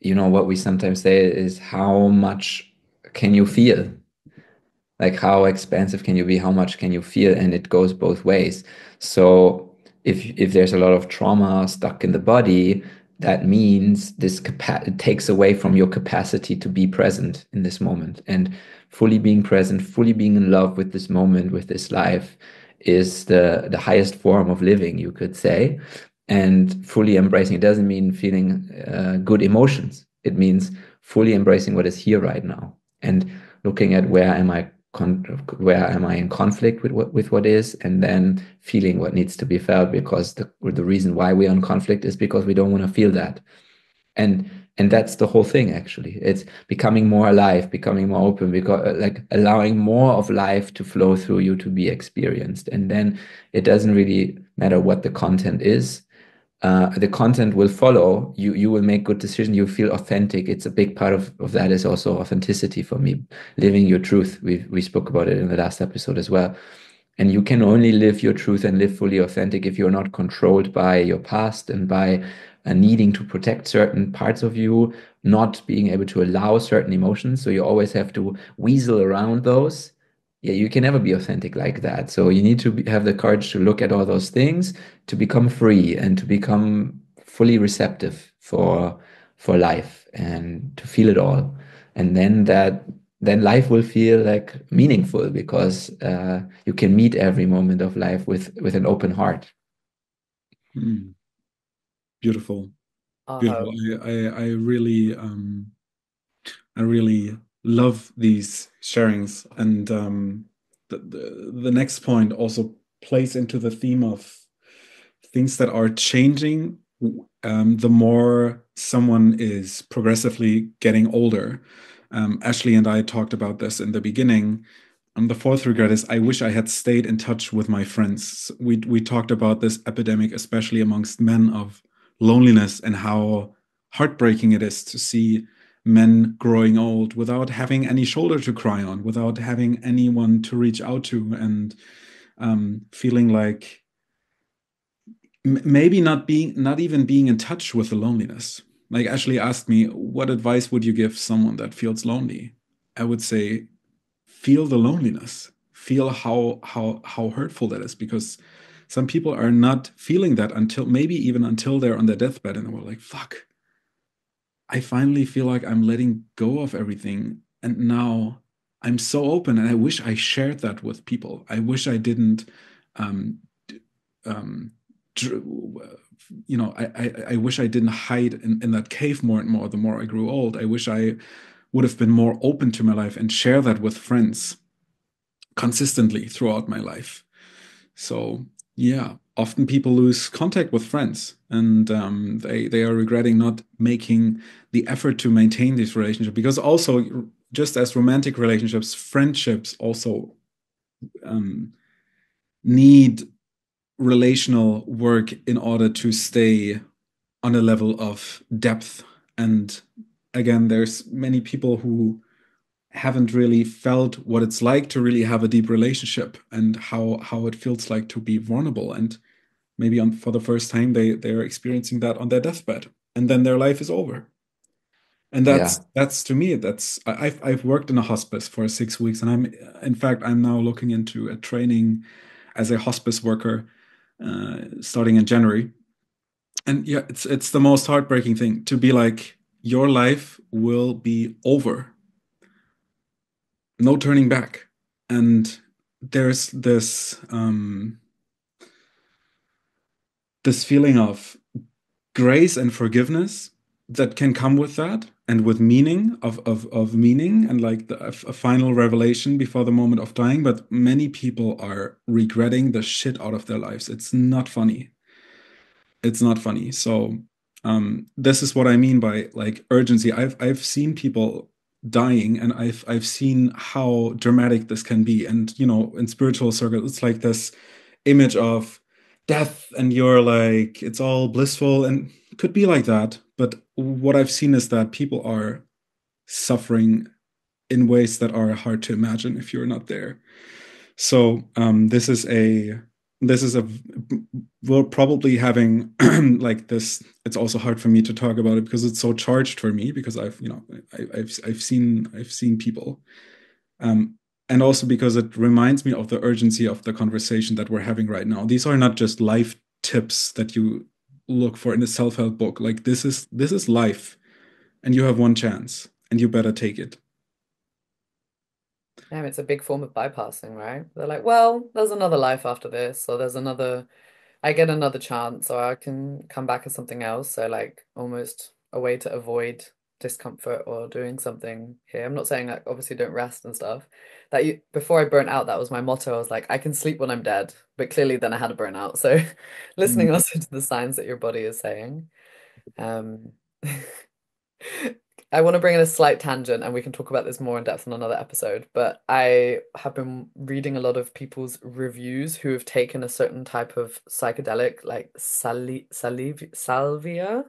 what we sometimes say is how much can you feel? Like how expansive can you be? How much can you feel? And it goes both ways. So if there's a lot of trauma stuck in the body, that means it takes away from your capacity to be present in this moment, and fully being present, fully being in love with this moment, with this life, is the highest form of living, you could say. And fully embracing it doesn't mean feeling good emotions. It means fully embracing what is here right now and looking at where am I in conflict with what is, and then feeling what needs to be felt, because the reason why we're in conflict is because we don't want to feel that. And that's the whole thing, actually. It's becoming more alive, becoming more open, because like allowing more of life to flow through you, to be experienced. And then it doesn't really matter what the content is. The content will follow you. You will make good decisions. You feel authentic. It's a big part of that is also authenticity for me, living your truth. We spoke about it in the last episode as well. And you can only live your truth and live fully authentic if you're not controlled by your past and by needing to protect certain parts of you, not being able to allow certain emotions. So you always have to weasel around those. Yeah, you can never be authentic like that. So you need to have the courage to look at all those things, to become free and to become fully receptive for life and to feel it all. And then life will feel like meaningful, because you can meet every moment of life with an open heart. Mm, beautiful, beautiful. Oh, I really love these sharings, and the next point also plays into the theme of things that are changing the more someone is progressively getting older. Ashley and I talked about this in the beginning. The fourth regret is I wish I had stayed in touch with my friends. We talked about this epidemic, especially amongst men, of loneliness and how heartbreaking it is to see men growing old without having any shoulder to cry on, without having anyone to reach out to, and feeling like maybe not even being in touch with the loneliness. Like Ashley asked me, what advice would you give someone that feels lonely? I would say, feel the loneliness, feel how hurtful that is, because some people are not feeling that until maybe even until they're on their deathbed, and they were like, fuck, I finally feel like I'm letting go of everything, and now I'm so open, and I wish I shared that with people. I wish I didn't um, um, I wish I didn't hide in that cave more and more the more I grew old. I wish I would have been more open to my life and share that with friends consistently throughout my life. So yeah, often people lose contact with friends, and they are regretting not making the effort to maintain this relationship, because also, just as romantic relationships, friendships also um, need relational work in order to stay on a level of depth. And again, there's many people who haven't really felt what it's like to really have a deep relationship, and how it feels like to be vulnerable, and maybe for the first time they're experiencing that on their deathbed, and then their life is over. And Yeah. that's to me, I've worked in a hospice for 6 weeks, and I'm now looking into a training as a hospice worker starting in January. And yeah, it's the most heartbreaking thing to be like, your life will be over, no turning back. And there's this feeling of grace and forgiveness that can come with that, and with meaning of meaning, and like a final revelation before the moment of dying. But many people are regretting the shit out of their lives. It's not funny. It's not funny. So this is what I mean by like urgency. I've seen people dying, and I've seen how dramatic this can be. And in spiritual circles, it's like this image of death, and you're like, it's all blissful, and it could be like that. But what I've seen is that people are suffering in ways that are hard to imagine if you're not there. So this is a we're probably having like this. It's also hard for me to talk about it because it's so charged for me, because I've seen people, um, and also because it reminds me of the urgency of the conversation that we're having right now. These are not just life tips that you look for in a self-help book. Like, this is life, and you have one chance, and you better take it. Yeah, it's a big form of bypassing, right? They're like, well, there's another life after this, or there's another, I get another chance, or I can come back as something else. So, like, almost a way to avoid discomfort or doing something here. I'm not saying like obviously don't rest and stuff. That you before I burnt out, that was my motto. I was like, I can sleep when I'm dead, but clearly then I had a burnout. So, Mm. listening also to the signs that your body is saying. Um, I want to bring in a slight tangent and we can talk about this more in depth in another episode. But I have been reading a lot of people's reviews who have taken a certain type of psychedelic, like salvia. Salvia.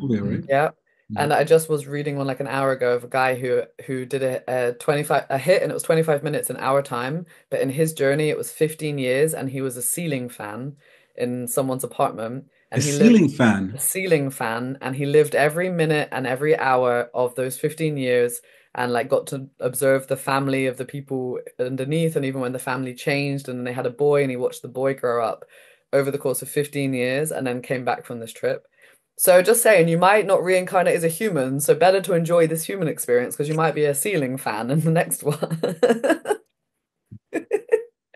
Yeah, right. Mm. Yeah. Mm. And I just was reading one like an hour ago of a guy who did a 25 a hit and it was 25 minutes in our time, but in his journey it was 15 years and he was a ceiling fan in someone's apartment A and he lived ceiling a fan. ceiling fan and he lived every minute and every hour of those 15 years and like got to observe the family of the people underneath and even when the family changed and then they had a boy and he watched the boy grow up over the course of 15 years and then came back from this trip. So just saying, you might not reincarnate as a human, so better to enjoy this human experience because you might be a ceiling fan in the next one.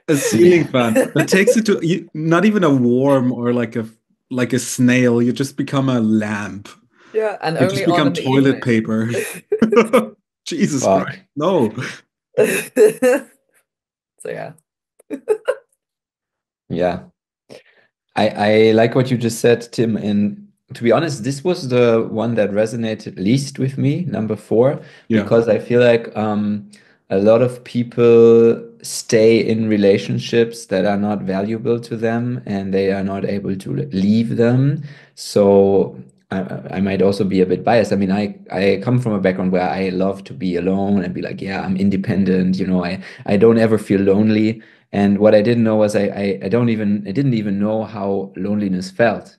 A ceiling Yeah. fan that takes it to not even a worm or like a snail. You just become a lamp. Yeah, and You just only on become in the toilet evening. paper. Jesus Christ. Fuck. No. So yeah. Yeah. I like what you just said, Tim. And to be honest, this was the one that resonated least with me, number four, Yeah. because I feel like a lot of people stay in relationships that are not valuable to them and they are not able to leave them. So I might also be a bit biased. I mean, I come from a background where I love to be alone and be like, yeah, I'm independent. I don't ever feel lonely. And what I didn't know was I didn't even know how loneliness felt.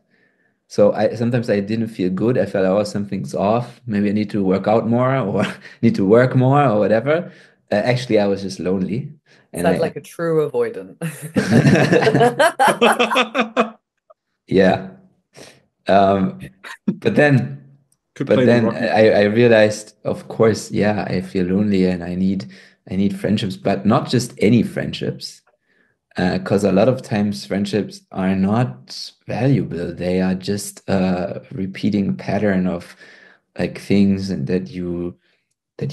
So I sometimes I didn't feel good. I felt, oh, something's off. Maybe I need to work out more or need to work more or whatever. Actually, I was just lonely. And Said like a true avoidant. yeah. Um, but then Could but play the then rocket. I realized, of course, yeah, I feel lonely and I need friendships, but not just any friendships. Because a lot of times friendships are not valuable. They are just a repeating pattern of like things and that you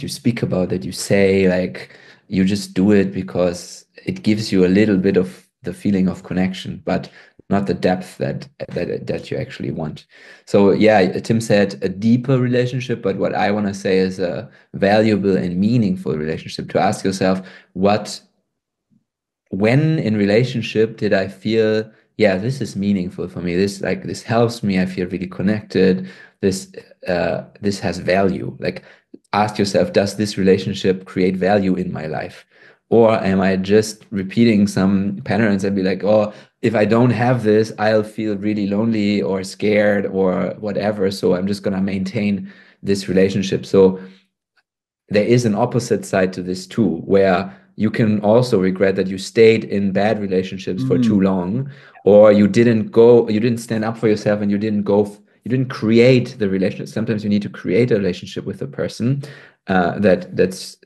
speak about, that you say, like you just do it because it gives you a little bit of the feeling of connection, but not the depth that you actually want. So yeah, Tim said a deeper relationship, but what I want to say is a valuable and meaningful relationship. To ask yourself, what when in relationship did I feel, yeah, this is meaningful for me. This helps me. I feel really connected. This has value. Like ask yourself, does this relationship create value in my life? Or am I just repeating some patterns and be like, oh, if I don't have this, I'll feel really lonely or scared or whatever. So I'm just gonna maintain this relationship. So there is an opposite side to this too, where you can also regret that you stayed in bad relationships for too Mm. long, or you didn't stand up for yourself, and you didn't create the relationship. Sometimes you need to create a relationship with a person that's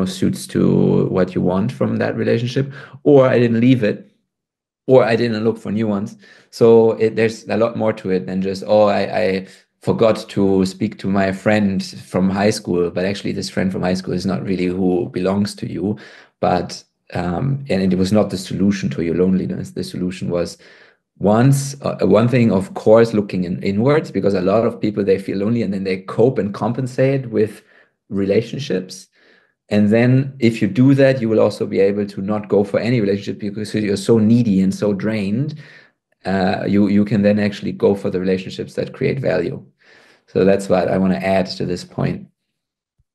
suits to what you want from that relationship, or I didn't leave it or I didn't look for new ones. So there's a lot more to it than just, oh, I forgot to speak to my friend from high school, but actually this friend from high school is not really who belongs to you. But and it was not the solution to your loneliness. The solution was one thing, of course, looking inwards, because a lot of people they feel lonely and then they cope and compensate with relationships. And then if you do that, you will also be able to not go for any relationship because you're so needy and so drained. You can then actually go for the relationships that create value. So that's what I want to add to this point.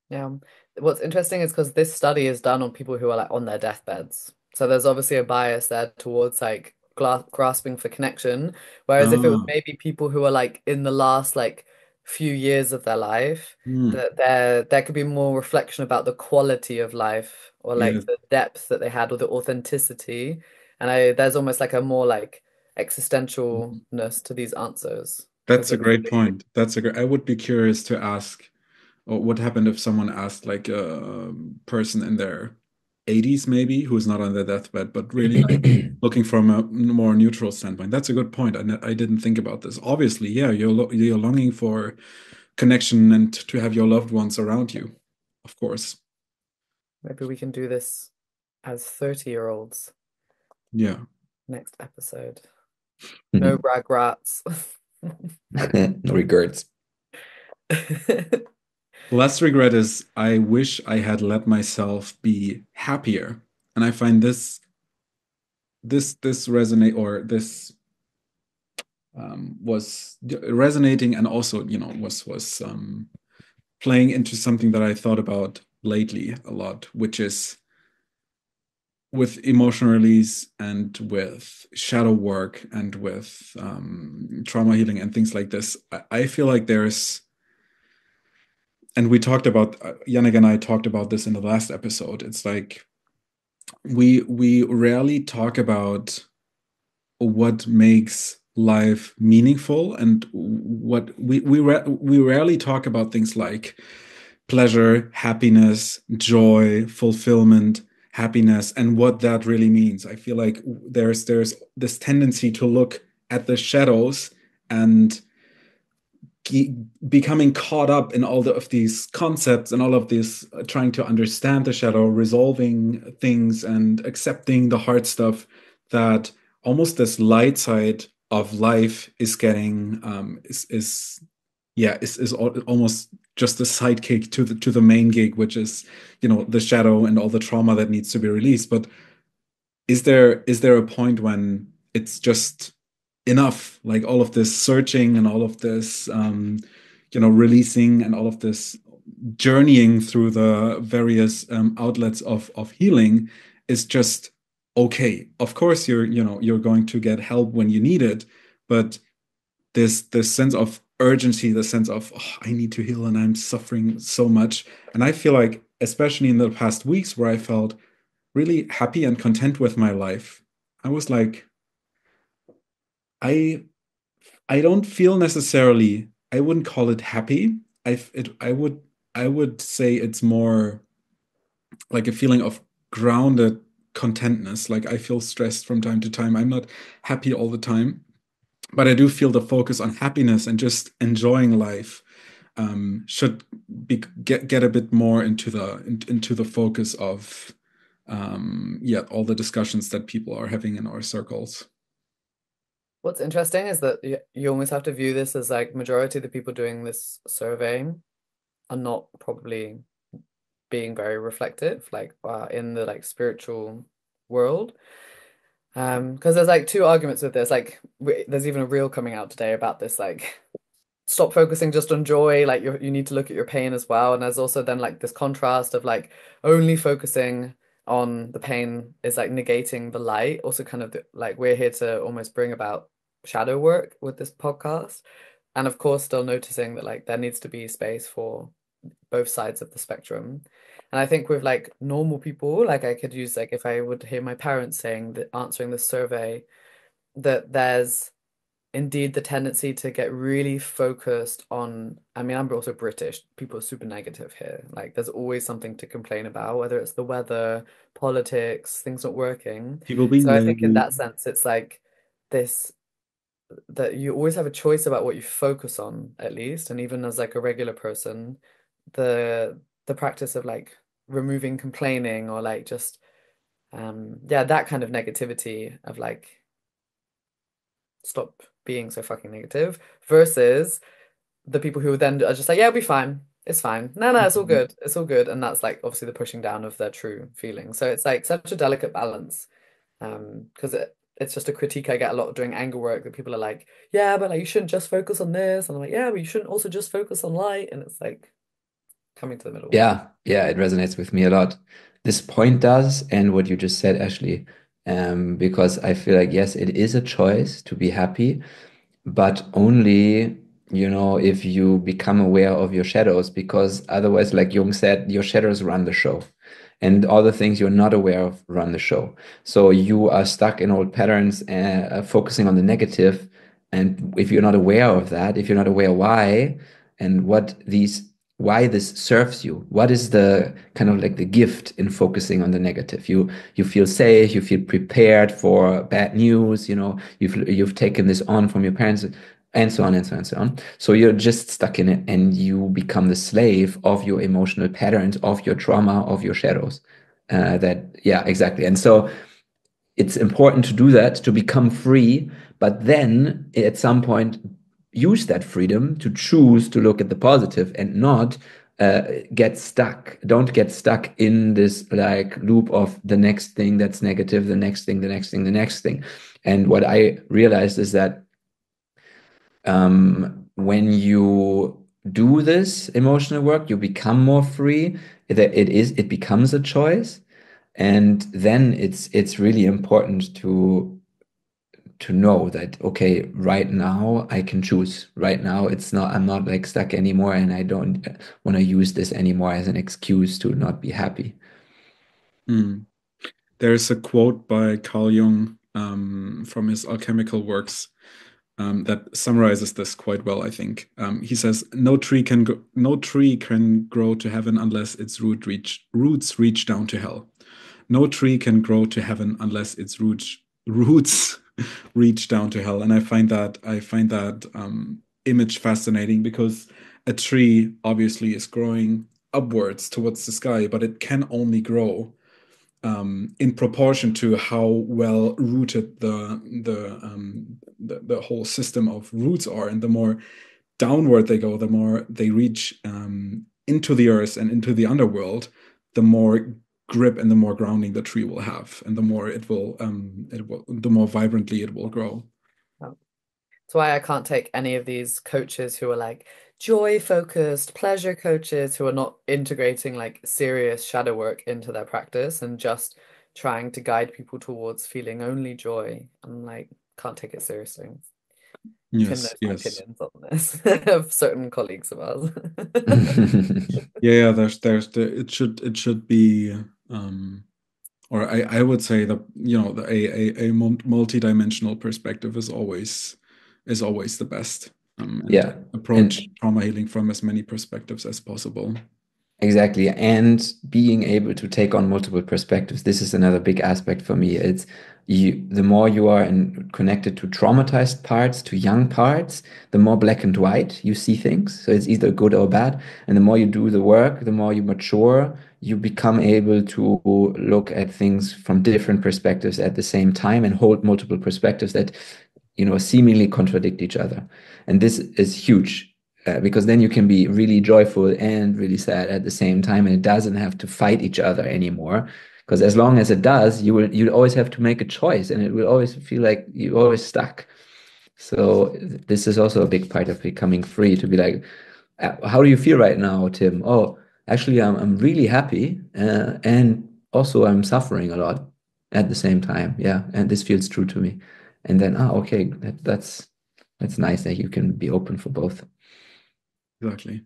Yeah. What's interesting is because this study is done on people who are like on their deathbeds. So there's obviously a bias there towards like grasping for connection. Whereas if it was Ah. maybe people who are like in the last like few years of their life, Mm. that there could be more reflection about the quality of life or like Yes. the depth that they had or the authenticity. And there's almost like a more like existentialness to these answers because That's a it's great really point. I would be curious to ask or what happened if someone asked like a person in their 80s maybe who's not on their deathbed, but really like looking from a more neutral standpoint. That's a good point. I didn't think about this. Obviously, yeah, you're longing for connection and to have your loved ones around you, of course. Maybe we can do this as 30-year-olds Yeah. next episode. No regrets. No regrets. Last regret is I wish I had let myself be happier. And I find this resonate, or this was resonating, and also, was playing into something that I thought about lately a lot, which is with emotional release and with shadow work and with trauma healing and things like this. I feel like there's, and we talked about, Jannick and I talked about this in the last episode. It's like we rarely talk about what makes life meaningful, and what we rarely talk about things like pleasure, happiness, joy, fulfillment, happiness, and what that really means. I feel like there's this tendency to look at the shadows and becoming caught up in all of these concepts and all of this, trying to understand the shadow, resolving things, and accepting the hard stuff, that almost this light side of life is getting is yeah is almost just a sidekick to the main gig, which is, the shadow and all the trauma that needs to be released. But is there a point when it's just enough, like all of this searching and all of this releasing and all of this journeying through the various outlets of healing is just okay? Of course, you're going to get help when you need it, but this sense of urgency, the sense of, oh, I need to heal and I'm suffering so much. And I feel like, especially in the past weeks where I felt really happy and content with my life, I was like, I I don't feel necessarily, I wouldn't call it happy. I would say it's more like a feeling of grounded contentness. Like I feel stressed from time to time. I'm not happy all the time, but I do feel the focus on happiness and just enjoying life should get a bit more into the focus of yeah, all the discussions that people are having in our circles. What's interesting is that you almost have to view this as like majority of the people doing this survey are not probably being very reflective, like in the like spiritual world. Because there's like two arguments with this. Like there's even a reel coming out today about this, like stop focusing just on joy, like you need to look at your pain as well. And there's also then like this contrast of like only focusing on the pain is like negating the light. Also kind of like we're here to almost bring about shadow work with this podcast. And of course still noticing that like there needs to be space for both sides of the spectrum. And I think with like normal people, like I could use like if I would hear my parents saying that answering the survey, that there's indeed the tendency to get really focused on, I mean, I'm also British. People are super negative here. Like there's always something to complain about, whether it's the weather, politics, things not working. People being So I think in lazy. that sense, it's like this that you always have a choice about what you focus on, at least. And even as like a regular person, the practice of like removing complaining or like just yeah, that kind of negativity of like stop being so fucking negative versus the people who then are just like, yeah, it'll be fine. It's fine. No, no, it's all good. It's all good. And that's like obviously the pushing down of their true feelings. So it's like such a delicate balance. Because it's just a critique I get a lot doing anger work that people are like, yeah, but like you shouldn't just focus on this. And I'm like, yeah, but you shouldn't also just focus on light. And it's like coming to the middle. Yeah, yeah, it resonates with me a lot. This point does, and what you just said, Ashley, because I feel like, yes, it is a choice to be happy, but only, if you become aware of your shadows, because otherwise, like Jung said, your shadows run the show. And all the things you're not aware of run the show. So you are stuck in old patterns, focusing on the negative. And if you're not aware of that, if you're not aware why and what these why this serves you. What is the kind of like the gift in focusing on the negative? You feel safe, you feel prepared for bad news, you've taken this on from your parents, and so on and so on and so on. So you're just stuck in it, and you become the slave of your emotional patterns, of your trauma, of your shadows. Yeah, exactly. And so it's important to do that, to become free, but then at some point use that freedom to choose to look at the positive and not get stuck. Don't get stuck in this like loop of the next thing that's negative, the next thing, the next thing, the next thing. And what I realized is that when you do this emotional work, you become more free. It becomes a choice, and then it's really important to know that, okay, right now I can choose. Right now I'm not like stuck anymore, and I don't want to use this anymore as an excuse to not be happy. Mm. There's a quote by Carl Jung from his alchemical works that summarizes this quite well, I think. He says, "No tree can grow to heaven unless its roots reach down to hell. No tree can grow to heaven unless its roots reach down to hell." And I find that image fascinating, because a tree obviously is growing upwards towards the sky, but it can only grow in proportion to how well rooted the whole system of roots are. And the more downward they go, the more they reach into the earth and into the underworld, the more grip and the more grounding the tree will have, and the more the more vibrantly it will grow. That's why I can't take any of these coaches who are like joy focused, pleasure coaches who are not integrating like serious shadow work into their practice and just trying to guide people towards feeling only joy. I'm like, can't take it seriously. Tim Yes, knows my yes. opinions on this of certain colleagues of ours. Yeah, it should be or I would say that, a multi-dimensional perspective is always the best, and Yeah. approach And trauma healing from as many perspectives as possible. exactly. And being able to take on multiple perspectives. This is another big aspect for me. The more you are connected to traumatized parts, to young parts, the more black and white you see things. So it's either good or bad. And the more you do the work, the more you mature, you become able to look at things from different perspectives at the same time and hold multiple perspectives that, seemingly contradict each other. And this is huge, because then you can be really joyful and really sad at the same time, and it doesn't have to fight each other anymore. Because as long as it does, you'll always have to make a choice, and it will always feel like you're always stuck. So this is also a big part of becoming free, to be like, how do you feel right now, Tim? Oh, actually, I'm really happy, and also I'm suffering a lot at the same time. Yeah, and this feels true to me. And then, okay, that's nice that you can be open for both. Exactly.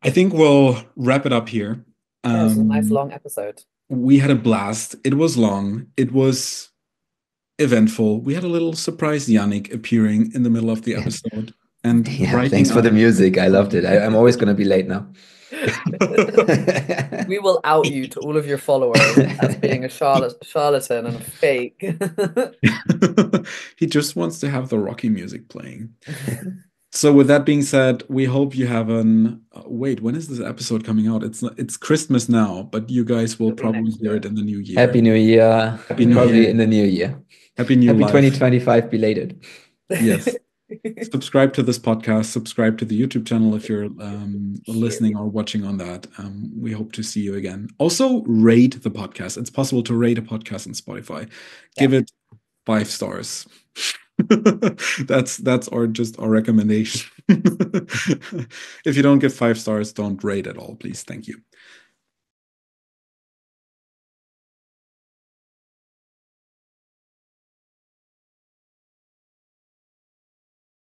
I think we'll wrap it up here. Yeah, this was a nice Um, long episode. we had a blast. It was long. It was eventful. We had a little surprise Jannick appearing in the middle of the episode and Yeah, writing thanks for out. the music. I loved it. I'm always going to be late now. We will out you to all of your followers as being a charlatan and a fake. He just wants to have the Rocky music playing. So with that being said, we hope you have an wait, when is this episode coming out? It's Christmas now, but you guys will It'll be probably next hear it year. in the new year. Happy New Year. Happy New Probably Year. in the new year. Happy new Happy life. 2025 belated. Yes. Subscribe to this podcast, subscribe to the YouTube channel if you're listening or watching on that. We hope to see you again. Also, rate the podcast. It's possible to rate a podcast on Spotify. Yeah. Give it 5 stars. That's our recommendation. If you don't give 5 stars, don't rate at all, please. Thank you.